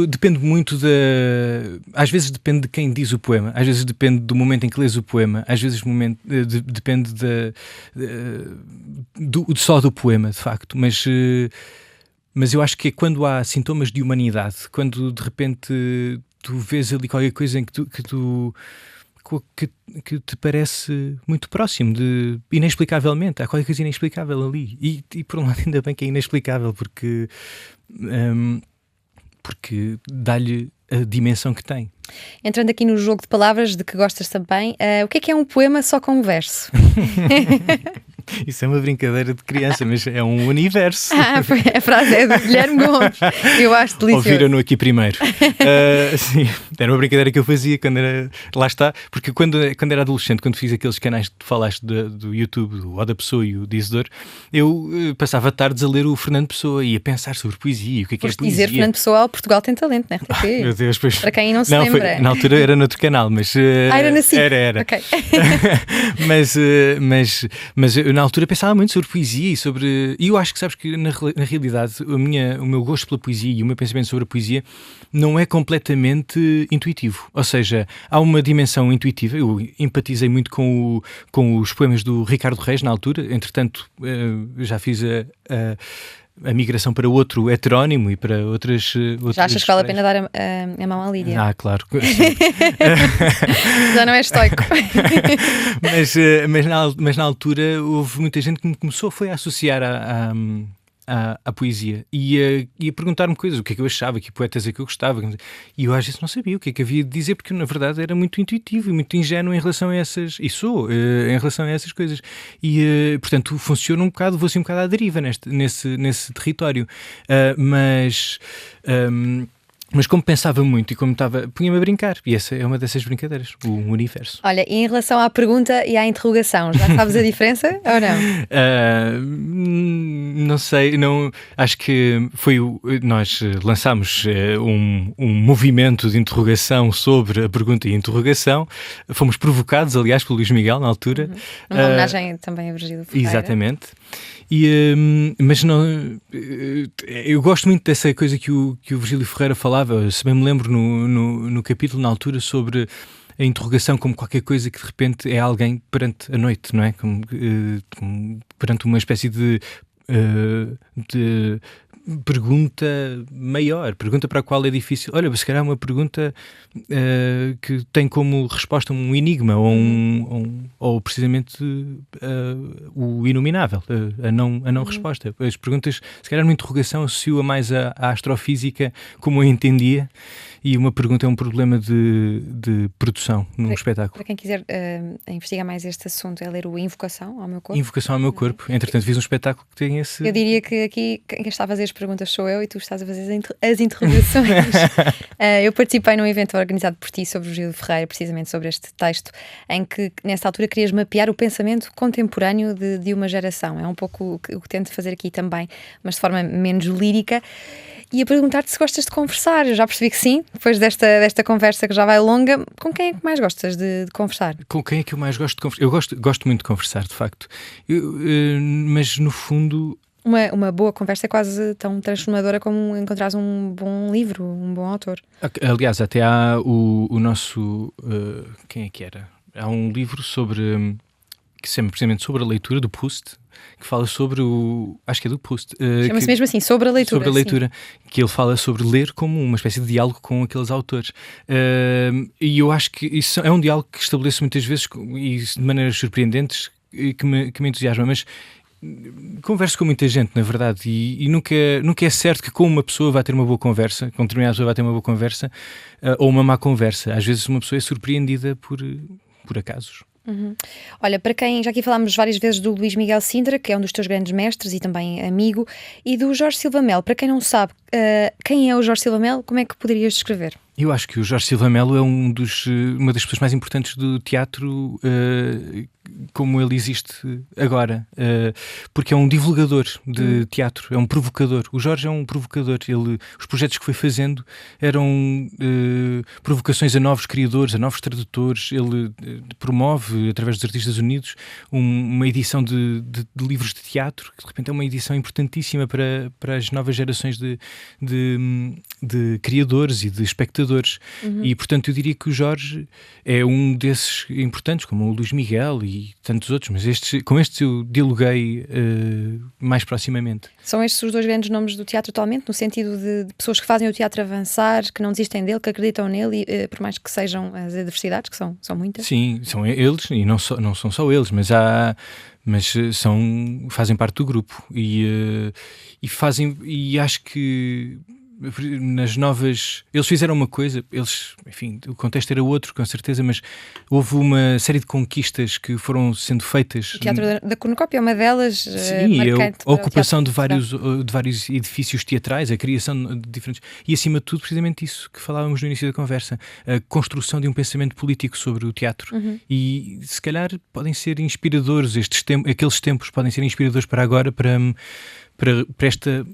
depende muito às vezes depende de quem diz o poema, às vezes depende do momento em que lês o poema, às vezes depende só do poema, de facto, mas eu acho que é quando há sintomas de humanidade, quando de repente tu vês ali qualquer coisa em que tu que te parece muito próximo, inexplicavelmente. Há qualquer coisa inexplicável ali. E por um lado, ainda bem que é inexplicável, porque dá-lhe a dimensão que tem. Entrando aqui no jogo de palavras de que gostas também, o que é um poema só com um verso? Isso é uma brincadeira de criança, mas é um universo. A frase é do Guilherme Gomes. Eu acho delicioso. Ouviram-no aqui primeiro. Sim, era uma brincadeira que eu fazia quando era... Lá está, porque quando era adolescente, quando fiz aqueles canais que tu falaste do YouTube, do O da Pessoa e o Dizedor, eu passava tardes a ler o Fernando Pessoa e a pensar sobre poesia. O que é poesia? Dizer Fernando Pessoa, Portugal tem talento, não é? Meu Deus, pois... Para quem não se lembra. Na altura era noutro canal, mas... Era na SIC. Era. Okay. mas eu na altura pensava muito sobre poesia e eu acho que, sabes, que na realidade o meu gosto pela poesia e o meu pensamento sobre a poesia não é completamente intuitivo. Ou seja, há uma dimensão intuitiva. Eu empatizei muito com os poemas do Ricardo Reis na altura. Entretanto, já fiz a migração para outro heterónimo e para outras... Já achas que vale a pena dar a mão à Lídia? Claro. Já não é estoico. mas na altura houve muita gente que me começou a associar à poesia e a perguntar-me coisas, o que é que eu achava, que poetas é que eu gostava, e eu às vezes não sabia o que é que havia de dizer, porque na verdade era muito intuitivo e muito ingênuo em relação a essas, em relação a essas coisas, e portanto funciona um bocado, vou assim um bocado à deriva nesse território, mas como pensava muito e como punha-me a brincar, e essa é uma dessas brincadeiras, o universo. Olha, e em relação à pergunta e à interrogação, já sabes a diferença ou não? Não sei, acho que nós lançámos um movimento de interrogação sobre a pergunta e a interrogação, fomos provocados, aliás, pelo Luís Miguel na altura. Uma homenagem também a Virgílio Ferreira. Exatamente. Mas não, eu gosto muito dessa coisa que o Virgílio Ferreira falava, se bem me lembro no capítulo na altura sobre a interrogação como qualquer coisa que de repente é alguém perante a noite, não é? Como perante uma espécie de pergunta maior, pergunta para a qual é difícil. Olha, se calhar uma pergunta que tem como resposta um enigma ou precisamente o inominável, a não resposta. As perguntas, se calhar uma interrogação associa mais à astrofísica como eu entendia, e uma pergunta é um problema de produção num espetáculo. Para quem quiser investigar mais este assunto, é ler o Invocação ao Meu Corpo. Invocação ao Meu Corpo. Entretanto, fiz um espetáculo que tem esse... Eu diria que aqui quem está a fazer as perguntas sou eu e tu estás a fazer as interrogações. Eu participei num evento organizado por ti sobre o Virgílio Ferreira, precisamente sobre este texto, em que nessa altura querias mapear o pensamento contemporâneo de uma geração. É um pouco o que tento fazer aqui também, mas de forma menos lírica. E a perguntar-te se gostas de conversar. Eu já percebi que sim, depois desta conversa que já vai longa. Com quem é que mais gostas de conversar? Com quem é que eu mais gosto de conversar? Eu gosto muito de conversar, de facto. Mas no fundo... Uma boa conversa é quase tão transformadora como encontrares um bom livro, um bom autor. Aliás, até há o nosso... quem é que era? Há um livro sobre... que se chama precisamente sobre a leitura, do Proust, que fala sobre acho que é do Proust. Chama-se mesmo assim, sobre a leitura. Sobre a leitura, sim. Que ele fala sobre ler como uma espécie de diálogo com aqueles autores. E eu acho que isso é um diálogo que estabeleço muitas vezes, e de maneiras surpreendentes, que me entusiasma, mas converso com muita gente, na verdade, e nunca é certo que com uma pessoa vai ter uma boa conversa, com determinada pessoa vai ter uma boa conversa, ou uma má conversa. Às vezes uma pessoa é surpreendida por acasos. Uhum. Olha, para quem, já aqui falámos várias vezes do Luís Miguel Sintra, que é um dos teus grandes mestres e também amigo, e do Jorge Silva Melo. Para quem não sabe quem é o Jorge Silva Melo, como é que poderias descrever? Eu acho que o Jorge Silva Melo é uma das pessoas mais importantes do teatro como ele existe agora, porque é um divulgador de teatro, é um provocador. O Jorge é um provocador. Os projetos que foi fazendo eram provocações a novos criadores, a novos tradutores. Ele promove, através dos Artistas Unidos, uma edição de livros de teatro, que de repente é uma edição importantíssima para as novas gerações de criadores e de espectadores. E, portanto, eu diria que o Jorge é um desses importantes, como o Luís Miguel e tantos outros, mas com estes eu dialoguei mais proximamente. São estes os dois grandes nomes do teatro atualmente, no sentido de pessoas que fazem o teatro avançar, que não desistem dele, que acreditam nele, por mais que sejam as adversidades, que são muitas. Sim, são eles, e não são só eles, mas fazem parte do grupo e acho que nas novas... Eles fizeram uma coisa, enfim, o contexto era outro, com certeza, mas houve uma série de conquistas que foram sendo feitas. O Teatro da Cornucópia é uma delas, sim, marcante. A ocupação de vários edifícios teatrais, a criação de diferentes... E, acima de tudo, precisamente isso que falávamos no início da conversa, a construção de um pensamento político sobre o teatro. E, se calhar, podem ser inspiradores, aqueles tempos podem ser inspiradores para agora, para esta...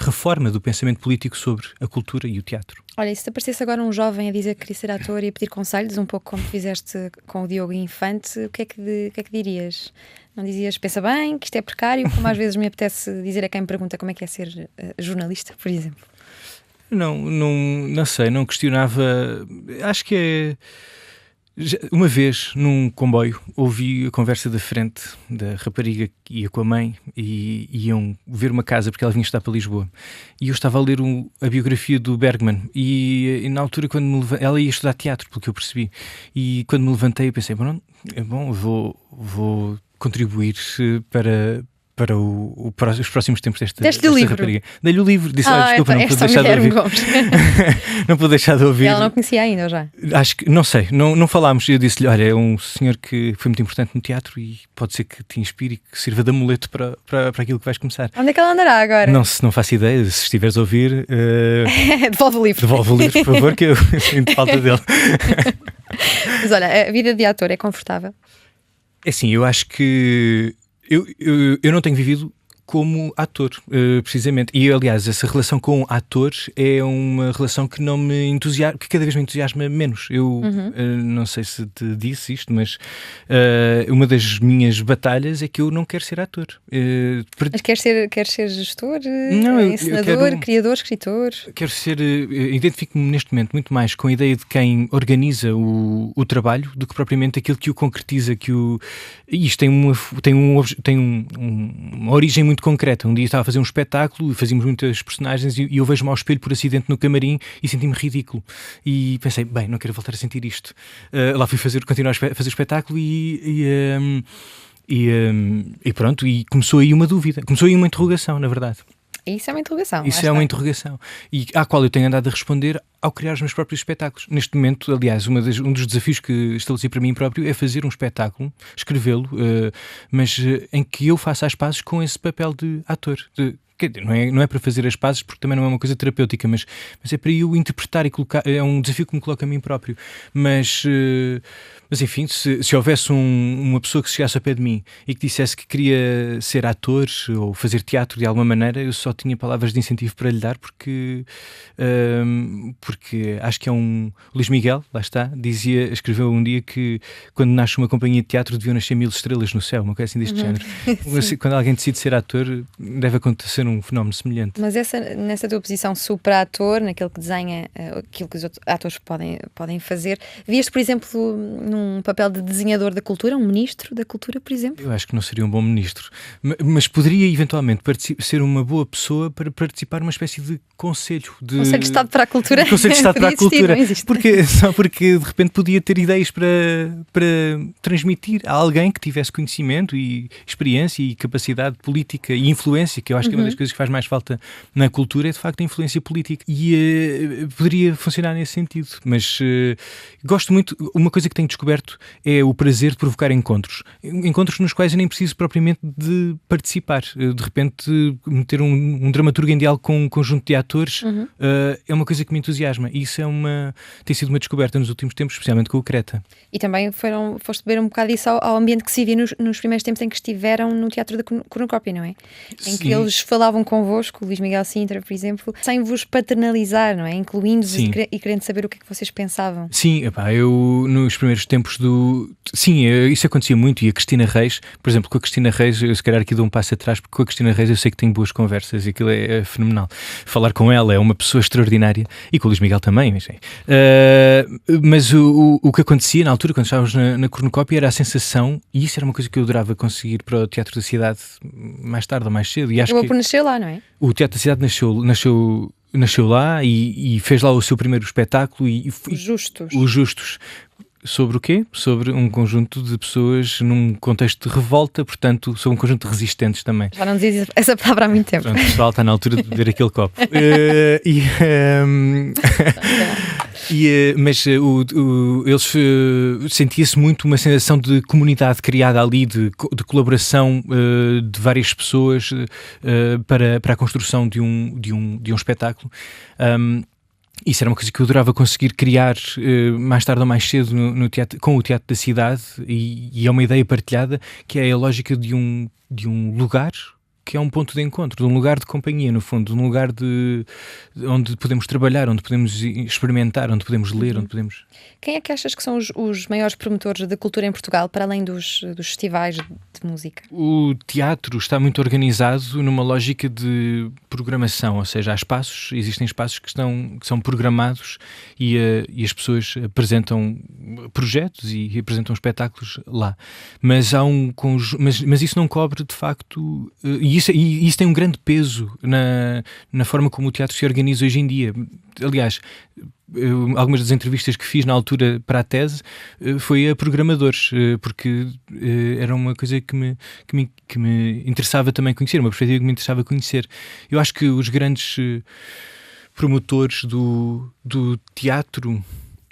reforma do pensamento político sobre a cultura e o teatro. Olha, e se te aparecesse agora um jovem a dizer que queria ser ator e a pedir conselhos, um pouco como fizeste com o Diogo Infante, o que é que dirias? Não dizias, pensa bem, que isto é precário, como às vezes me apetece dizer a quem me pergunta como é que é ser jornalista, por exemplo? Não sei, não questionava. Acho que é... Uma vez, num comboio, ouvi a conversa da frente da rapariga que ia com a mãe e iam ver uma casa porque ela vinha estudar para Lisboa. E eu estava a ler a biografia do Bergman e na altura, ela ia estudar teatro, pelo que eu percebi. E quando me levantei, eu pensei, vou contribuir para os próximos tempos desta rapariga. Dei-lhe o livro, disse, desculpa, não pude deixar de ouvir. Não pude deixar de ouvir. Ela não conhecia ainda, ou já? Acho que, não sei, não falámos. Eu disse-lhe, olha, é um senhor que foi muito importante no teatro e pode ser que te inspire e que sirva de amuleto para aquilo que vais começar. Onde é que ela andará agora? Não faço ideia, se estiveres a ouvir... Devolve o livro. Devolve o livro, por favor, que eu sinto falta dele. Mas olha, a vida de ator é confortável? É assim, eu acho que... Eu não tenho vivido como ator, precisamente. E, aliás, essa relação com atores é uma relação que não me entusiasma, que cada vez me entusiasma menos. Eu não sei se te disse isto, mas uma das minhas batalhas é que eu não quero ser ator. Mas queres ser gestor, encenador, criador, escritor? Quero ser... Identifico-me neste momento muito mais com a ideia de quem organiza o trabalho do que propriamente aquilo que o concretiza, E isto tem uma origem muito concreta. Um dia estava a fazer um espetáculo e fazíamos muitas personagens e eu vejo-me ao espelho por acidente no camarim e senti-me ridículo. E pensei, bem, não quero voltar a sentir isto. Lá fui continuar a fazer o espetáculo e pronto, e começou aí uma dúvida, começou aí uma interrogação, na verdade. Isso é uma interrogação. Isso é uma interrogação. E à qual eu tenho andado a responder ao criar os meus próprios espetáculos. Neste momento, aliás, um dos desafios que estabeleci para mim próprio é fazer um espetáculo, escrevê-lo, mas em que eu faça as pazes com esse papel de ator. Não é para fazer as pazes, porque também não é uma coisa terapêutica, mas é para eu interpretar e colocar. É um desafio que me coloca a mim próprio. Mas enfim, se houvesse uma pessoa que se chegasse ao pé de mim e que dissesse que queria ser ator ou fazer teatro de alguma maneira, eu só tinha palavras de incentivo para lhe dar, porque acho que o Luís Miguel, lá está, escreveu um dia que quando nasce uma companhia de teatro deviam nascer 1000 estrelas no céu, uma coisa assim deste género. Quando alguém decide ser ator, deve acontecer um fenómeno semelhante. Mas nessa tua posição supra-ator, naquele que desenha aquilo que os atores podem fazer, vias-te, por exemplo, num papel de desenhador da cultura, um ministro da cultura, por exemplo? Eu acho que não seria um bom ministro, mas poderia eventualmente ser uma boa pessoa para participar numa espécie de Conselho de Estado para a Cultura. Conselho de Estado para a Cultura. Existir, só porque de repente podia ter ideias para transmitir a alguém que tivesse conhecimento e experiência e capacidade política e influência, que eu acho que é uma das coisas que faz mais falta na cultura, é de facto a influência política. E poderia funcionar nesse sentido. Mas gosto muito, uma coisa que tenho descoberto é o prazer de provocar encontros nos quais eu nem preciso propriamente de participar. De repente meter um dramaturgo em diálogo com um conjunto de atores é uma coisa que me entusiasma, e isso tem sido uma descoberta nos últimos tempos, especialmente com o Creta. E também foste ver um bocado isso ao ambiente que se via nos primeiros tempos em que estiveram no Teatro da Cornucópia, não é? Em que eles falavam falavam convosco, Luís Miguel Sintra, por exemplo, sem vos paternalizar, não é? Incluindo-vos Sim. e querendo saber o que é que vocês pensavam. Sim, epá, eu nos primeiros tempos Sim, isso acontecia muito, e a Cristina Reis, por exemplo, com a Cristina Reis, eu se calhar aqui dou um passo atrás, porque com a Cristina Reis eu sei que tenho boas conversas e aquilo é fenomenal. Falar com ela é uma pessoa extraordinária, e com o Luís Miguel também, mas o que acontecia na altura, quando estávamos na cornucópia, era a sensação, e isso era uma coisa que eu adorava conseguir para o Teatro da Cidade mais tarde ou mais cedo. E acho Eu vou que por nascer lá, não é? o Teatro da Cidade nasceu lá e fez lá o seu primeiro espetáculo Os Justos. Os Justos. Sobre o quê? Sobre um conjunto de pessoas num contexto de revolta, portanto, sobre um conjunto de resistentes também. Já não dizia essa palavra há muito tempo. Portanto, o pessoal está na altura de beber aquele copo. Mas eles sentia-se muito uma sensação de comunidade criada ali, de colaboração de várias pessoas para a construção de um espetáculo. Isso era uma coisa que eu adorava conseguir criar mais tarde ou mais cedo no teatro, com o Teatro da Cidade, e é uma ideia partilhada, que é a lógica de um lugar que é um ponto de encontro, de um lugar de companhia, no fundo, de um lugar onde podemos trabalhar, onde podemos experimentar, onde podemos ler, onde podemos... Quem é que achas que são os maiores promotores da cultura em Portugal, para além dos festivais de música? O teatro está muito organizado numa lógica de programação, ou seja, existem espaços que são programados e as pessoas apresentam projetos e apresentam espetáculos lá. Mas há mas isso não cobre, de facto, e isso tem um grande peso na forma como o teatro se organiza hoje em dia. Aliás, algumas das entrevistas que fiz na altura para a tese foi a programadores, porque era uma coisa que me interessava também conhecer, uma perspectiva que me interessava conhecer. Eu acho que os grandes promotores do teatro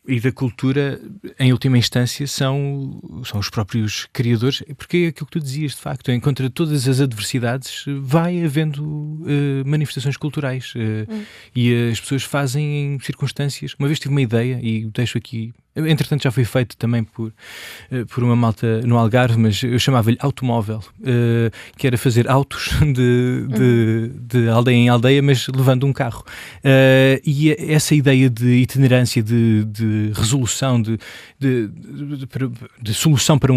e da cultura, em última instância, são os próprios criadores, porque é aquilo que tu dizias, de facto, contra todas as adversidades vai havendo manifestações culturais, e as pessoas fazem em circunstâncias. Uma vez tive uma ideia, e deixo aqui, entretanto já foi feito também por uma malta no Algarve, mas eu chamava-lhe automóvel, que era fazer autos de aldeia em aldeia, mas levando um carro. E essa ideia de itinerância, de resolução, de solução para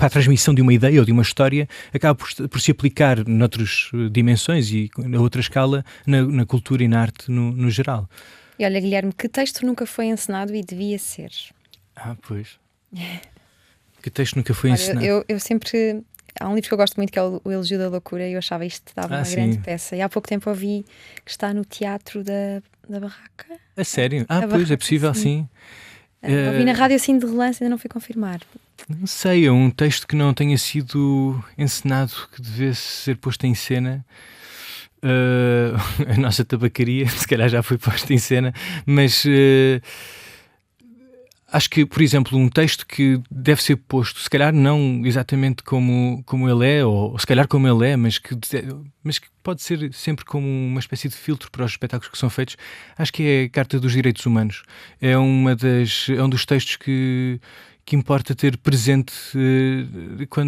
a transmissão de uma ideia ou de uma história, acaba por se aplicar noutras dimensões e a outra escala na cultura e na arte no geral. E olha, Guilherme, que texto nunca foi encenado e devia ser? Pois. Que texto nunca foi Olha, encenado? Eu sempre... Há um livro que eu gosto muito, que é o Elogio da Loucura, e eu achava isto dava uma grande peça. E há pouco tempo ouvi que está no Teatro da Barraca. A sério? Da Pois, Barraca, é possível, sim. Ouvi na rádio assim de relance, ainda não fui confirmar. Não sei, é um texto que não tenha sido encenado, que devesse ser posto em cena. A nossa tabacaria, se calhar já foi posto em cena, mas acho que, por exemplo, um texto que deve ser posto, se calhar não exatamente como ele é, ou se calhar como ele é, mas que pode ser sempre como uma espécie de filtro para os espetáculos que são feitos, acho que é a Carta dos Direitos Humanos. É um dos textos que importa ter presente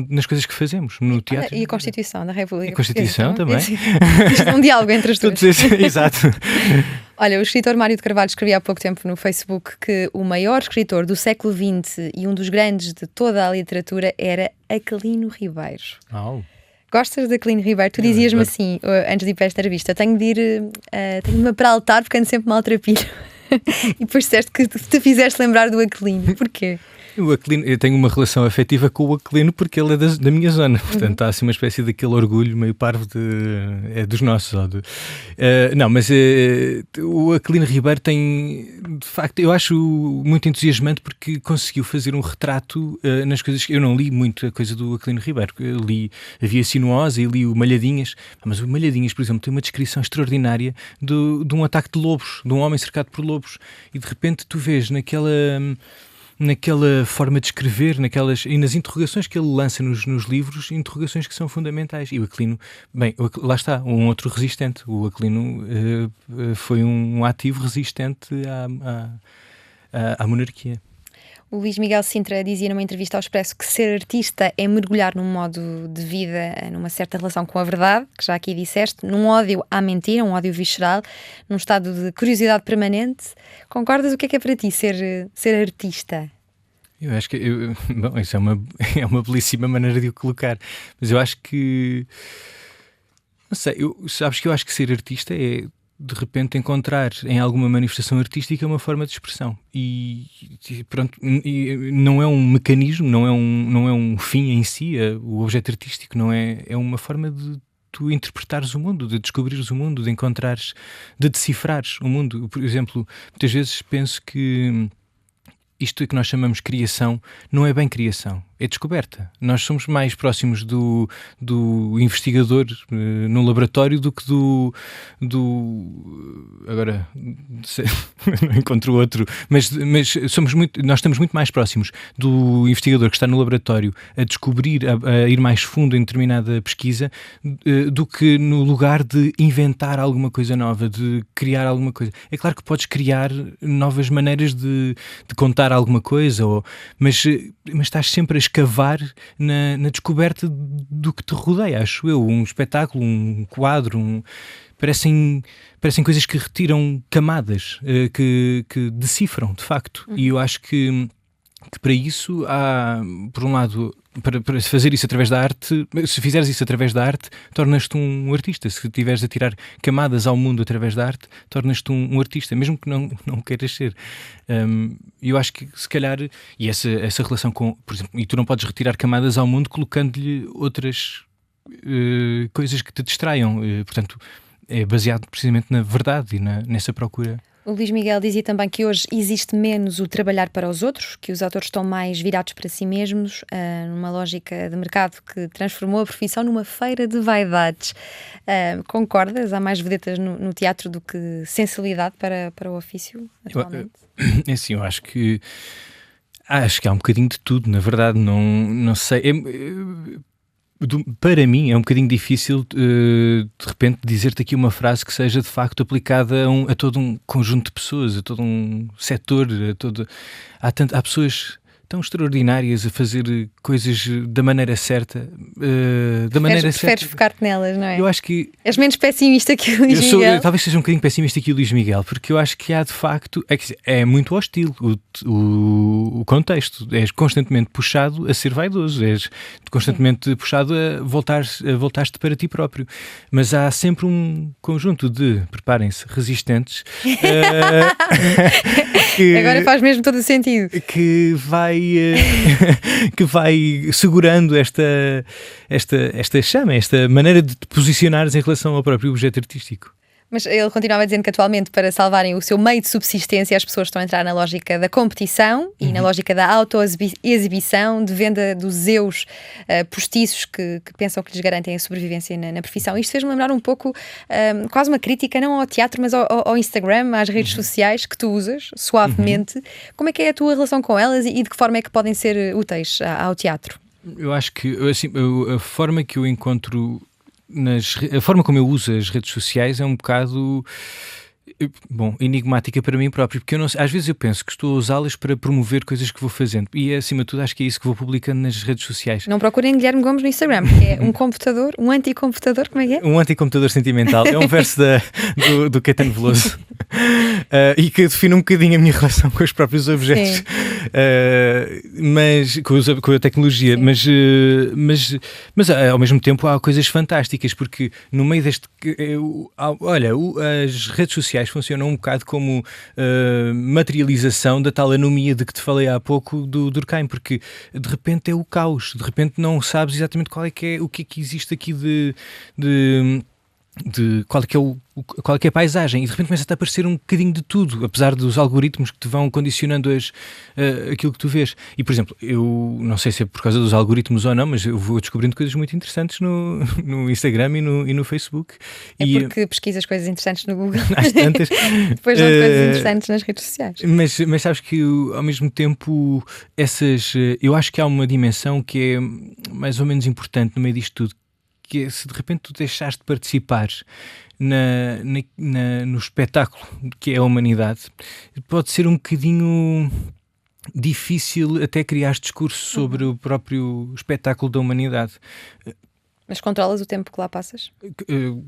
nas coisas que fazemos no teatro. E a Constituição da República. A Constituição também. Isto é um diálogo entre as duas. Exato. Olha, o escritor Mário de Carvalho escrevia há pouco tempo no Facebook que o maior escritor do século XX e um dos grandes de toda a literatura era Aquilino Ribeiro. Gostas de Aquilino Ribeiro? Tu dizias-me assim, antes de ir para esta revista, tenho de me apraltar porque ando sempre maltrapilho. E depois disseste que te fizeste lembrar do Aquilino. Porquê? O Aquilino, eu tenho uma relação afetiva com o Aquilino porque ele é da minha zona, portanto há assim uma espécie daquele orgulho meio parvo dos nossos. Não, mas o Aquilino Ribeiro tem, de facto, eu acho muito entusiasmante porque conseguiu fazer um retrato nas coisas que eu não li muito a coisa do Aquilino Ribeiro. Eu li Havia Sinuosa e li o Malhadinhas, mas o Malhadinhas, por exemplo, tem uma descrição extraordinária de um ataque de lobos, de um homem cercado por lobos, e de repente tu vês naquela forma de escrever, e nas interrogações que ele lança nos livros, interrogações que são fundamentais. E o Aquilino, lá está, um outro resistente. O Aquilino foi um ativo resistente à monarquia. O Luís Miguel Sintra dizia numa entrevista ao Expresso que ser artista é mergulhar num modo de vida, numa certa relação com a verdade, que já aqui disseste, num ódio à mentira, um ódio visceral, num estado de curiosidade permanente. Concordas? O que é para ti ser artista? Eu acho que... bom, isso é uma belíssima maneira de o colocar. Mas eu acho que... Não sei, sabes que eu acho que ser artista é, de repente, encontrar em alguma manifestação artística uma forma de expressão. E pronto, e não é um mecanismo, não é um fim em si, o objeto artístico não é, é uma forma de tu interpretares o mundo, de descobrires o mundo, de encontrares, de decifrares o mundo. Por exemplo, muitas vezes penso que isto que nós chamamos criação não é bem criação, é descoberta. Nós somos mais próximos do investigador no laboratório do que agora não encontro outro, mas nós estamos muito mais próximos do investigador que está no laboratório a descobrir, a ir mais fundo em determinada pesquisa, do que no lugar de inventar alguma coisa nova, de criar alguma coisa. É claro que podes criar novas maneiras de contar alguma coisa, mas estás sempre a escavar na descoberta do que te rodeia, acho eu. Um espetáculo, um quadro, parecem coisas que retiram camadas, que decifram, de facto. E eu acho que para isso há, por um lado, para fazer isso através da arte, se fizeres isso através da arte, tornas-te um artista. Se estiveres a tirar camadas ao mundo através da arte, tornas-te um artista, mesmo que não queiras ser. Eu acho que, se calhar, e essa relação com, por exemplo, e tu não podes retirar camadas ao mundo colocando-lhe outras coisas que te distraiam. Portanto, é baseado precisamente na verdade e nessa procura. O Luís Miguel dizia também que hoje existe menos o trabalhar para os outros, que os atores estão mais virados para si mesmos, numa lógica de mercado que transformou a profissão numa feira de vaidades. Concordas? Há mais vedetas no teatro do que sensibilidade para o ofício atualmente? É assim, eu acho que há um bocadinho de tudo, na verdade. Não sei... Para mim é um bocadinho difícil de repente dizer-te aqui uma frase que seja de facto aplicada a todo um conjunto de pessoas, a todo um setor, há pessoas tão extraordinárias a fazer coisas da maneira certa. Preferes focar-te nelas, não é? Eu acho que... És menos pessimista que o Luís Miguel. Talvez seja um bocadinho pessimista que o Luís Miguel, porque eu acho que há de facto... É muito hostil o contexto. És constantemente puxado a ser vaidoso, és constantemente puxado a voltar-te para ti próprio. Mas há sempre um conjunto de, preparem-se, resistentes... Agora faz mesmo todo o sentido. Que vai segurando esta chama, esta maneira de te posicionares em relação ao próprio objeto artístico. Mas ele continuava dizendo que atualmente, para salvarem o seu meio de subsistência, as pessoas estão a entrar na lógica da competição e na lógica da autoexibição, de venda dos eus postiços que pensam que lhes garantem a sobrevivência na profissão. Isto fez-me lembrar um pouco, quase uma crítica, não ao teatro, mas ao Instagram, às redes sociais que tu usas, suavemente. Como é que é a tua relação com elas e de que forma é que podem ser úteis ao teatro? Eu acho que assim, a forma que eu encontro... A forma como eu uso as redes sociais é um bocado, enigmática para mim próprio, porque às vezes eu penso que estou a usá-las para promover coisas que vou fazendo e, acima de tudo, acho que é isso que vou publicando nas redes sociais. Não procurem Guilherme Gomes no Instagram, porque é um computador, um anticomputador, como é que é? Um anticomputador sentimental, é um verso do Caetano Veloso. E que define um bocadinho a minha relação com os próprios objetos, mas com a tecnologia, mas ao mesmo tempo há coisas fantásticas, porque no meio deste... as redes sociais funcionam um bocado como materialização da tal anomia de que te falei há pouco do Durkheim, porque de repente é o caos, de repente não sabes exatamente o que é que existe aqui de qual é que é a paisagem, e de repente começa a aparecer um bocadinho de tudo, apesar dos algoritmos que te vão condicionando aquilo que tu vês. E, por exemplo, eu não sei se é por causa dos algoritmos ou não, mas eu vou descobrindo coisas muito interessantes no Instagram e no Facebook. Porque pesquisas coisas interessantes no Google. Às tantas. Depois dão coisas interessantes nas redes sociais. Mas sabes que ao mesmo tempo eu acho que há uma dimensão que é mais ou menos importante no meio disto tudo, que é, se de repente tu deixares de participar no espetáculo que é a humanidade, pode ser um bocadinho difícil até criar discurso sobre o próprio espetáculo da humanidade. Mas controlas o tempo que lá passas?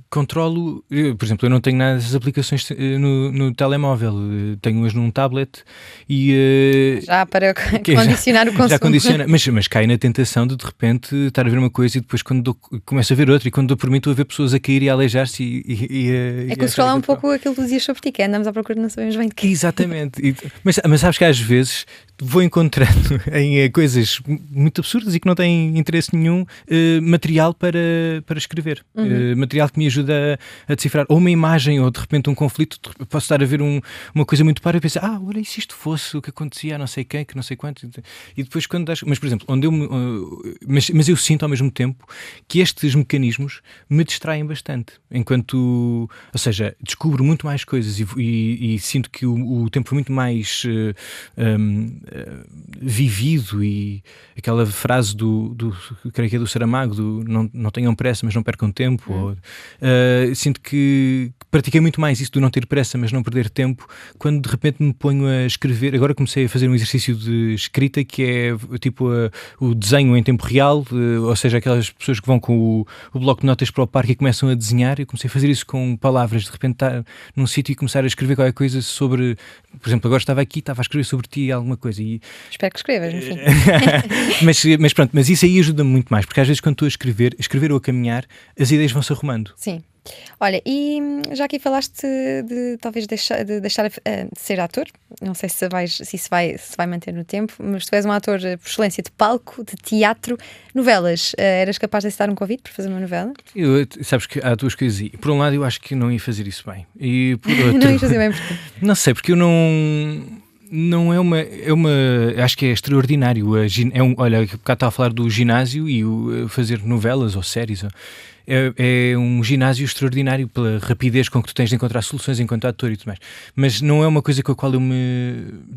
Controlo, por exemplo, eu não tenho nada dessas aplicações no telemóvel, tenho-as num tablet e Já para condicionar o consumo. já condiciona, mas cai na tentação de repente estar a ver uma coisa e depois quando começo a ver outra e quando dou por mim estou a ver pessoas a cair e a aleijar-se É que o scroll é um pouco aquilo que tu dizias sobre ti, que é andamos à procura de não sabemos bem de quê. Exatamente, mas sabes que às vezes vou encontrando em coisas muito absurdas e que não têm interesse nenhum, material para escrever, material que me ajuda a decifrar, ou uma imagem, ou de repente um conflito. Posso estar a ver uma coisa muito para e pensar, olha, e se isto fosse o que acontecia a não sei quem, que não sei quanto, e depois quando das... Mas, por exemplo, mas eu sinto ao mesmo tempo que estes mecanismos me distraem bastante, ou seja, descubro muito mais coisas e sinto que o tempo é muito mais vivido, e aquela frase creio que é do Saramago, não tenham pressa mas não percam tempo, sinto que pratiquei muito mais isso do não ter pressa mas não perder tempo quando de repente me ponho a escrever. Agora comecei a fazer um exercício de escrita que é tipo o desenho em tempo real, ou seja, aquelas pessoas que vão com o bloco de notas para o parque e começam a desenhar. Eu comecei a fazer isso com palavras, de repente estar num sítio e começar a escrever qualquer coisa sobre, por exemplo, agora estava a escrever sobre ti alguma coisa e... Espero que escrevas, enfim. mas pronto, mas isso aí ajuda-me muito mais, porque às vezes quando estou a escrever ou a caminhar, as ideias vão-se arrumando. Sim. Olha, e já aqui falaste de talvez deixar de ser ator. Não sei se se vai manter no tempo, mas tu és um ator por excelência de palco, de teatro, novelas. Eras capaz de aceitar um convite para fazer uma novela? Sabes que há duas coisas aí. Por um lado, eu acho que não ia fazer isso bem. E por outro, Não ia fazer bem porque... Não sei, porque eu não é uma acho que é extraordinário. Olha, cá estava a falar do ginásio e fazer novelas ou séries. É um ginásio extraordinário pela rapidez com que tu tens de encontrar soluções enquanto ator e tudo mais. Mas não é uma coisa com a qual eu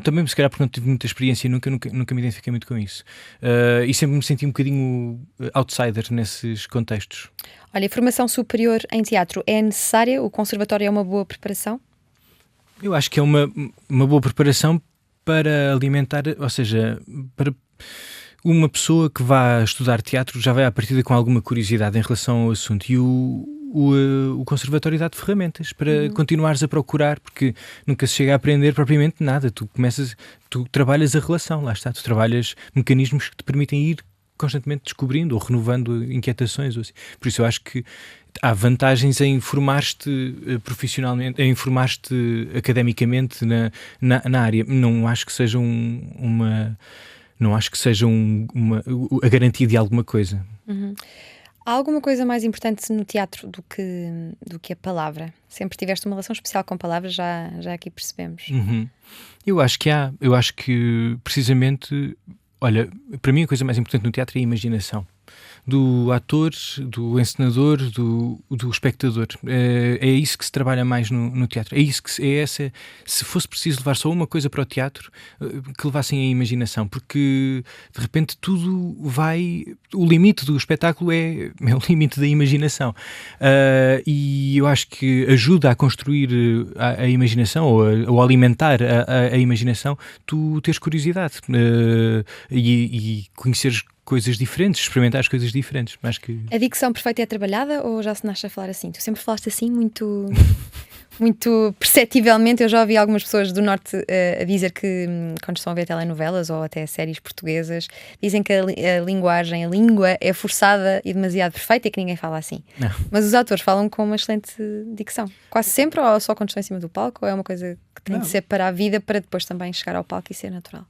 também, se calhar porque não tive muita experiência, nunca me identifiquei muito com isso. E sempre me senti um bocadinho outsider nesses contextos. Olha, a formação superior em teatro é necessária? O conservatório é uma boa preparação? Eu acho que é uma boa preparação para alimentar, ou seja, para uma pessoa que vá estudar teatro já vai à partida com alguma curiosidade em relação ao assunto, e o conservatório dá-te ferramentas para continuares a procurar, porque nunca se chega a aprender propriamente nada. Tu trabalhas a relação, lá está, tu trabalhas mecanismos que te permitem ir constantemente descobrindo ou renovando inquietações. Ou assim. Por isso eu acho que há vantagens em formar-te profissionalmente, em formar-te academicamente na área. Não acho que seja a garantia de alguma coisa. Há alguma coisa mais importante no teatro do que a palavra? Sempre tiveste uma relação especial com palavras, já aqui percebemos. Eu acho que há. Eu acho que precisamente, olha, para mim a coisa mais importante no teatro é a imaginação. Do ator, do encenador, do espectador. É isso que se trabalha mais no teatro. Se fosse preciso levar só uma coisa para o teatro, que levassem a imaginação, porque de repente o limite do espetáculo é o limite da imaginação. E eu acho que ajuda a construir a imaginação, ou a alimentar a imaginação, tu teres curiosidade e conheceres coisas diferentes, experimentar as coisas diferentes. Mas que... A dicção perfeita é trabalhada ou já se nasce a falar assim? Tu sempre falaste assim muito, muito perceptivelmente. Eu já ouvi algumas pessoas do Norte a dizer que quando estão a ver telenovelas ou até séries portuguesas, dizem que a língua é forçada e demasiado perfeita e que ninguém fala assim. Não. Mas os atores falam com uma excelente dicção. Quase sempre, ou só quando estão em cima do palco, ou é uma coisa que tem de ser para a vida para depois também chegar ao palco e ser natural?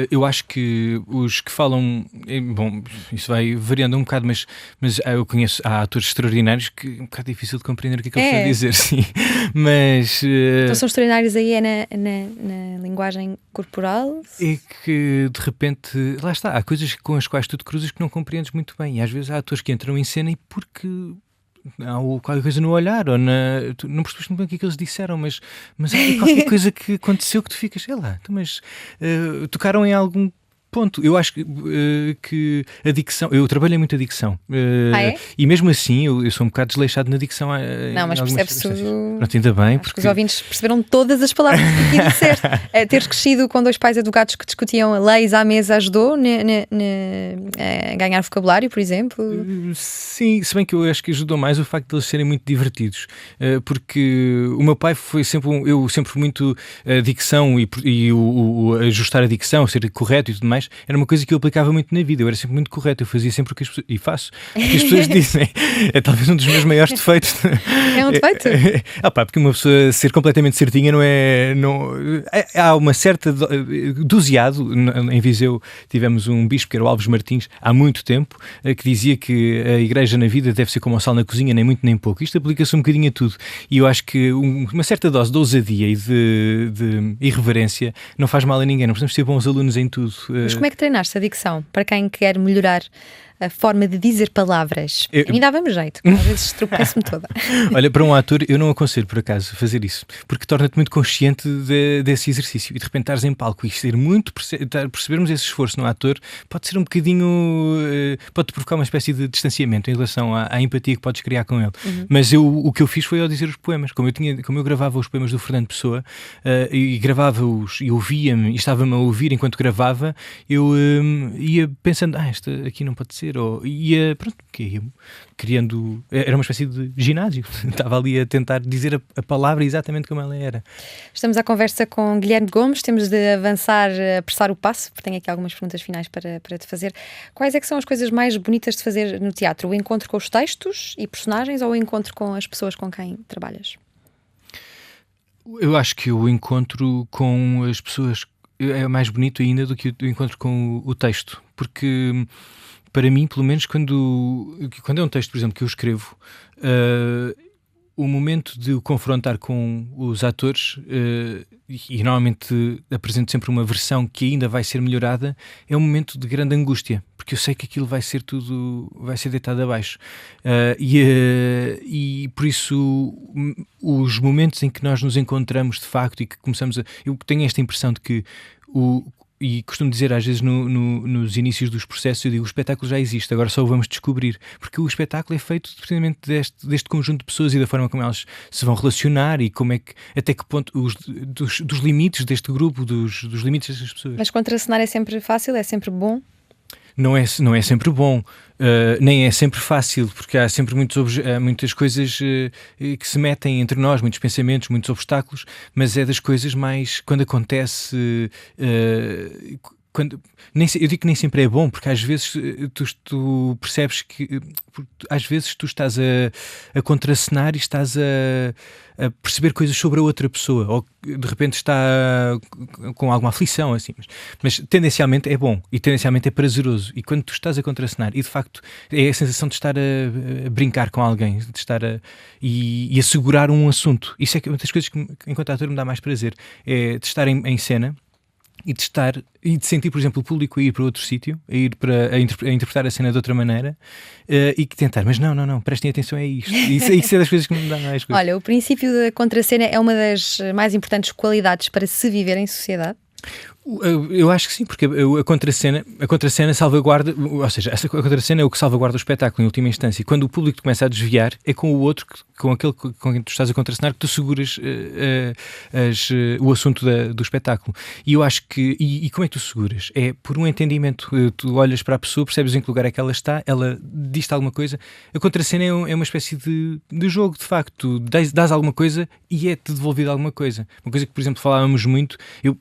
Eu acho que os que falam, bom, isso vai variando um bocado, mas eu conheço, há atores extraordinários que é um bocado difícil de compreender o que é que eles estão a dizer, sim. Mas então são extraordinários aí na linguagem corporal? É que de repente, lá está, há coisas com as quais tu te cruzas que não compreendes muito bem, e às vezes há atores que entram em cena e porque há qualquer coisa no olhar, ou tu não percebeste muito bem o que é que eles disseram, mas há qualquer coisa que aconteceu que tu ficas, sei lá, mas tocaram em algum Ponto. Eu acho que a dicção, eu trabalhei muito a dicção. É? E mesmo assim, eu sou um bocado desleixado na dicção. Não, mas percebe-se Pronto, ainda bem. Porque os ouvintes perceberam todas as palavras que aqui disseste. Teres crescido com dois pais educados que discutiam leis à mesa ajudou a ganhar vocabulário, por exemplo? Sim, se bem que eu acho que ajudou mais o facto de eles serem muito divertidos. Porque o meu pai foi sempre eu sempre fui muito dicção e o ajustar a dicção, ser correto e tudo mais, era uma coisa que eu aplicava muito na vida. Eu era sempre muito correto, eu fazia sempre o que as pessoas, e faço o que as pessoas dizem. É talvez um dos meus maiores defeitos. É um defeito? Porque uma pessoa ser completamente certinha não é. Há uma certa. Doseado, em Viseu tivemos um bispo que era o Alves Martins, há muito tempo, que dizia que a igreja na vida deve ser como o sal na cozinha, nem muito nem pouco. Isto aplica-se um bocadinho a tudo. E eu acho que uma certa dose de ousadia e de irreverência não faz mal a ninguém. Não precisamos ser bons alunos em tudo. Mas como é que treinaste a dicção? Para quem quer melhorar a forma de dizer palavras. A mim dava-me jeito, às vezes tropeço-me toda. Olha, para um ator eu não aconselho por acaso fazer isso, porque torna-te muito consciente desse exercício e de repente estares em palco e ser muito percebermos esse esforço no ator pode ser um bocadinho, pode-te provocar uma espécie de distanciamento em relação à empatia que podes criar com ele. Mas o que eu fiz foi ao dizer os poemas, como eu gravava os poemas do Fernando Pessoa e gravava-os e ouvia-me e estava-me a ouvir enquanto gravava, eu ia pensando, esta aqui não pode ser, ou ia, pronto, ia criando, era uma espécie de ginásio, estava ali a tentar dizer a palavra exatamente como ela era. Estamos à conversa com Guilherme Gomes, temos de avançar, apressar o passo, porque tenho aqui algumas perguntas finais para te fazer. Quais é que são as coisas mais bonitas de fazer no teatro? O encontro com os textos e personagens ou o encontro com as pessoas com quem trabalhas? Eu acho que o encontro com as pessoas é mais bonito ainda do que o encontro com o texto, porque para mim, pelo menos, quando é um texto, por exemplo, que eu escrevo, o momento de o confrontar com os atores, e normalmente apresento sempre uma versão que ainda vai ser melhorada, é um momento de grande angústia, porque eu sei que aquilo vai ser deitado abaixo. E por isso, os momentos em que nós nos encontramos de facto e que começamos a... Eu tenho esta impressão de que e costumo dizer às vezes nos inícios dos processos, eu digo, o espetáculo já existe, agora só o vamos descobrir, porque o espetáculo é feito precisamente deste conjunto de pessoas e da forma como elas se vão relacionar e como é que, até que ponto, dos limites deste grupo, dos limites destas pessoas. Mas contracenar é sempre fácil, é sempre bom? Não é sempre bom, nem é sempre fácil, porque há sempre muitas coisas que se metem entre nós, muitos pensamentos, muitos obstáculos, mas é das coisas mais, quando acontece... eu digo que nem sempre é bom, porque às vezes tu percebes que às vezes tu estás a contracenar e estás a perceber coisas sobre a outra pessoa, ou de repente está com alguma aflição, assim. Mas tendencialmente é bom e tendencialmente é prazeroso. E quando tu estás a contracenar, e de facto é a sensação de estar a brincar com alguém, de estar e a segurar um assunto. Isso é uma das coisas que enquanto ator me dá mais prazer, é de estar em cena e de sentir, por exemplo, o público a ir para outro sítio, a interpretar a cena de outra maneira, e que tentar, mas não, prestem atenção a isto. Isso é das coisas que me dá mais coisa. Olha, o princípio da contracena é uma das mais importantes qualidades para se viver em sociedade? Eu acho que sim, porque a contracena salvaguarda, ou seja, a contracena é o que salvaguarda o espetáculo em última instância. E quando o público te começa a desviar, é com o outro, com aquele com quem tu estás a contracenar, que tu seguras o assunto do espetáculo. E eu acho que, e como é que tu seguras? É por um entendimento. Tu olhas para a pessoa, percebes em que lugar é que ela está, ela diz-te alguma coisa. A contracena é uma espécie de jogo, de facto. Tu dás alguma coisa e é-te devolvido alguma coisa. Uma coisa que, por exemplo, falávamos muito, eu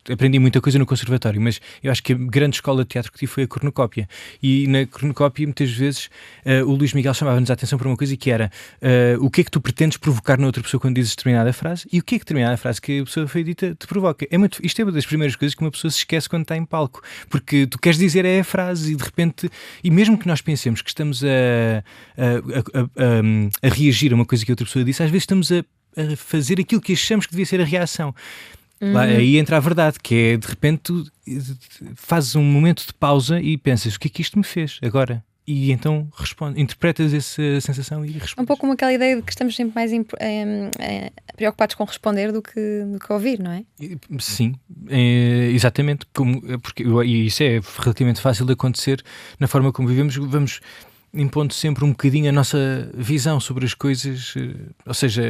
aprendi muita coisa no conservatório, mas eu acho que a grande escola de teatro que tive foi a cornucópia. E na cornucópia, muitas vezes, o Luís Miguel chamava-nos a atenção para uma coisa que era o que é que tu pretendes provocar na outra pessoa quando dizes determinada frase e o que é que determinada frase que a pessoa foi dita te provoca. Isto é uma das primeiras coisas que uma pessoa se esquece quando está em palco, porque tu queres dizer a frase e de repente, e mesmo que nós pensemos que estamos a reagir a uma coisa que a outra pessoa disse, às vezes estamos a fazer aquilo que achamos que devia ser a reação. Lá, aí entra a verdade, que é, de repente tu fazes um momento de pausa e pensas, o que é que isto me fez agora? então interpretas essa sensação e respondes. Um pouco como aquela ideia de que estamos sempre mais preocupados com responder do que ouvir, não é? Sim, exatamente, e isso é relativamente fácil de acontecer na forma como vivemos, vamos impondo sempre um bocadinho a nossa visão sobre as coisas, ou seja,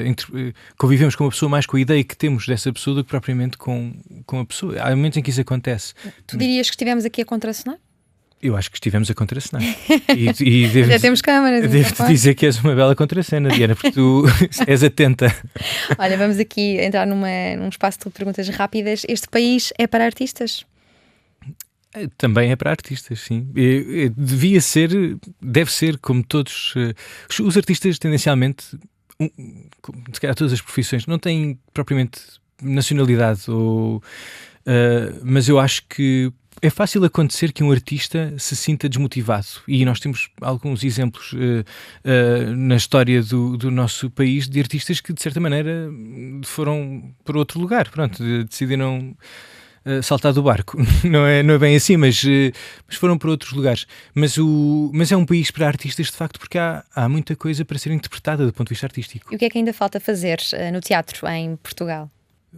convivemos com uma pessoa mais com a ideia que temos dessa pessoa do que propriamente com a pessoa. Há momentos em que isso acontece. Tu dirias que estivemos aqui a contracenar? Eu acho que estivemos a contracenar. Já temos câmaras. Devo-te dizer que és uma bela contracena, Diana, porque tu és atenta. Olha, vamos aqui entrar num espaço de perguntas rápidas. Este país é para artistas? Também é para artistas, sim. Deve ser como todos os artistas, tendencialmente, se calhar todas as profissões, não têm propriamente nacionalidade, mas eu acho que é fácil acontecer que um artista se sinta desmotivado, e nós temos alguns exemplos na história do nosso país de artistas que de certa maneira foram para outro lugar, decidiram saltar do barco. Não é bem assim, mas foram para outros lugares. Mas é um país para artistas de facto, porque há muita coisa para ser interpretada do ponto de vista artístico. E o que é que ainda falta fazer no teatro em Portugal?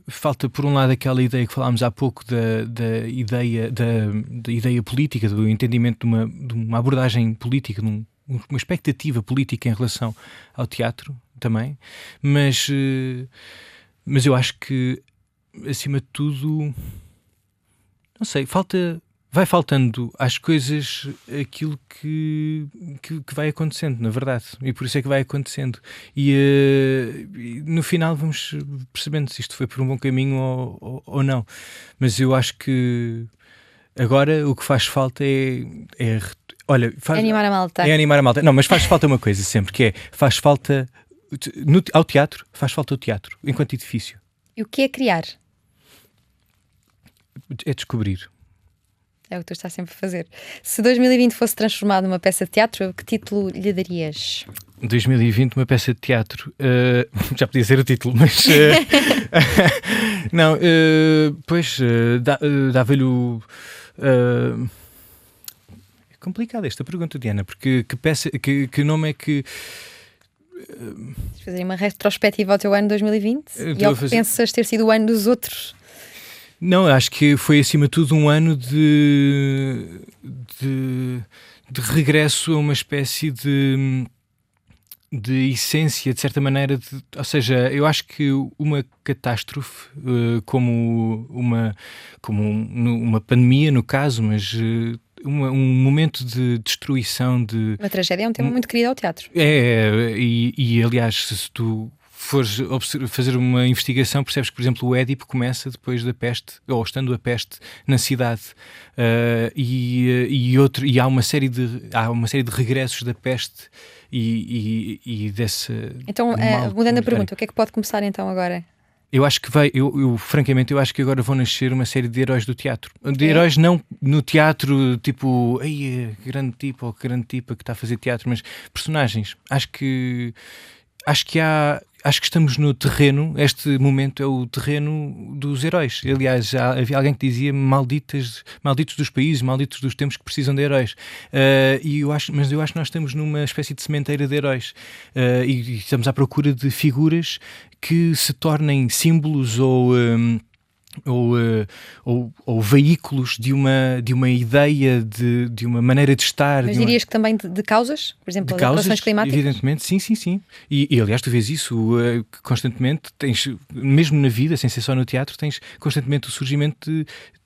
Falta, por um lado, aquela ideia que falámos há pouco da ideia política, do entendimento de uma abordagem política, de uma expectativa política em relação ao teatro também, mas eu acho que, acima de tudo, não sei, vai faltando às coisas aquilo que vai acontecendo, na verdade, e por isso é que vai acontecendo, e no final vamos percebendo se isto foi por um bom caminho ou não. Mas eu acho que agora o que faz falta é animar a malta. É animar a malta. Não, mas faz falta uma coisa sempre, que faz falta ao teatro, faz falta o teatro enquanto edifício. E o que é criar? É descobrir. É o que tu estás sempre a fazer. Se 2020 fosse transformado numa peça de teatro, que título lhe darias? 2020, uma peça de teatro. Já podia ser o título, mas... não, pois, dava-lhe o... É complicada esta pergunta, Diana, porque que nome é que... Fazer uma retrospectiva ao teu ano 2020 e ao que pensas ter sido o ano dos outros? Não, acho que foi acima de tudo um ano de regresso a uma espécie de essência, de certa maneira, ou seja, eu acho que uma catástrofe, como uma pandemia no caso, mas um momento de destruição, Uma tragédia é um tema muito querido ao teatro. E aliás, se tu fores fazer uma investigação, percebes que, por exemplo, o Édipo começa depois da peste, ou estando a peste na cidade, e há uma série de regressos da peste e desse... Então, mudando a pergunta, o que é que pode começar então agora? Eu acho que francamente, eu acho que agora vão nascer uma série de heróis do teatro. De heróis não no teatro, tipo, que grande tipo ou que grande tipa que está a fazer teatro, mas personagens. Acho que estamos no terreno, este momento é o terreno dos heróis. Aliás, já havia alguém que dizia malditos dos países, malditos dos tempos que precisam de heróis. Mas eu acho que nós estamos numa espécie de sementeira de heróis, e estamos à procura de figuras que se tornem símbolos ou veículos de uma ideia, de uma maneira de estar. Mas dirias que também de causas? Por exemplo, as alterações climáticas? Evidentemente, sim. E aliás, tu vês isso constantemente, tens, mesmo na vida, sem ser só no teatro, tens constantemente o surgimento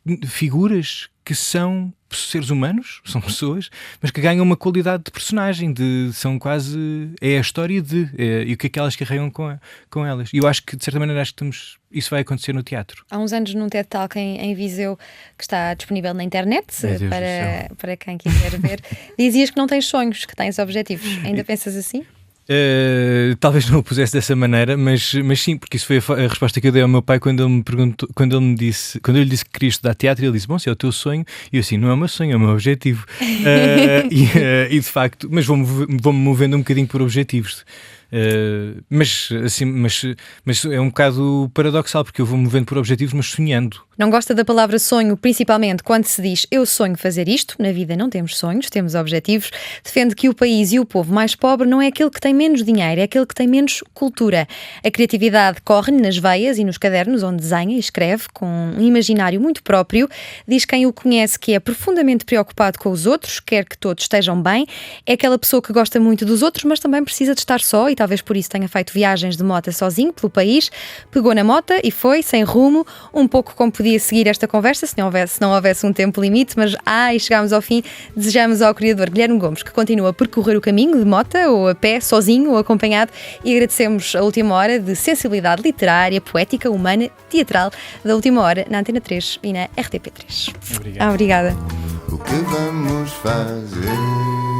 de figuras que são seres humanos, são pessoas, mas que ganham uma qualidade de personagem, são quase, é a história e o que é que elas carregam com elas. E eu acho que, de certa maneira, isso vai acontecer no teatro. Há uns anos num TED Talk em Viseu, que está disponível na internet, para quem quiser ver, dizias que não tens sonhos, que tens objetivos. Ainda pensas assim? Talvez não o pusesse dessa maneira, mas sim, porque isso foi a resposta que eu dei ao meu pai quando ele me perguntou, quando eu lhe disse que queria estudar teatro, ele disse: bom, se é o teu sonho, e eu assim, não é o meu sonho, é o meu objetivo. E de facto, mas vou-me movendo um bocadinho por objetivos. Mas é um bocado paradoxal, porque eu vou movendo por objetivos, mas sonhando. Não gosta da palavra sonho, principalmente quando se diz eu sonho fazer isto. Na vida não temos sonhos, temos objetivos. Defende que o país e o povo mais pobre não é aquele que tem menos dinheiro, é aquele que tem menos cultura. A criatividade corre-lhe nas veias e nos cadernos onde desenha e escreve com um imaginário muito próprio. Diz quem o conhece que é profundamente preocupado com os outros, quer que todos estejam bem. É aquela pessoa que gosta muito dos outros, mas também precisa de estar só e talvez por isso tenha feito viagens de moto sozinho pelo país. Pegou na mota e foi, sem rumo, um pouco como podia seguir esta conversa se não houvesse um tempo limite, mas e chegámos ao fim. Desejamos ao criador Guilherme Gomes que continue a percorrer o caminho de mota ou a pé, sozinho ou acompanhado, e agradecemos a última hora de sensibilidade literária, poética, humana, teatral da última hora na Antena 3 e na RTP3. Obrigado. Obrigada. O que vamos fazer?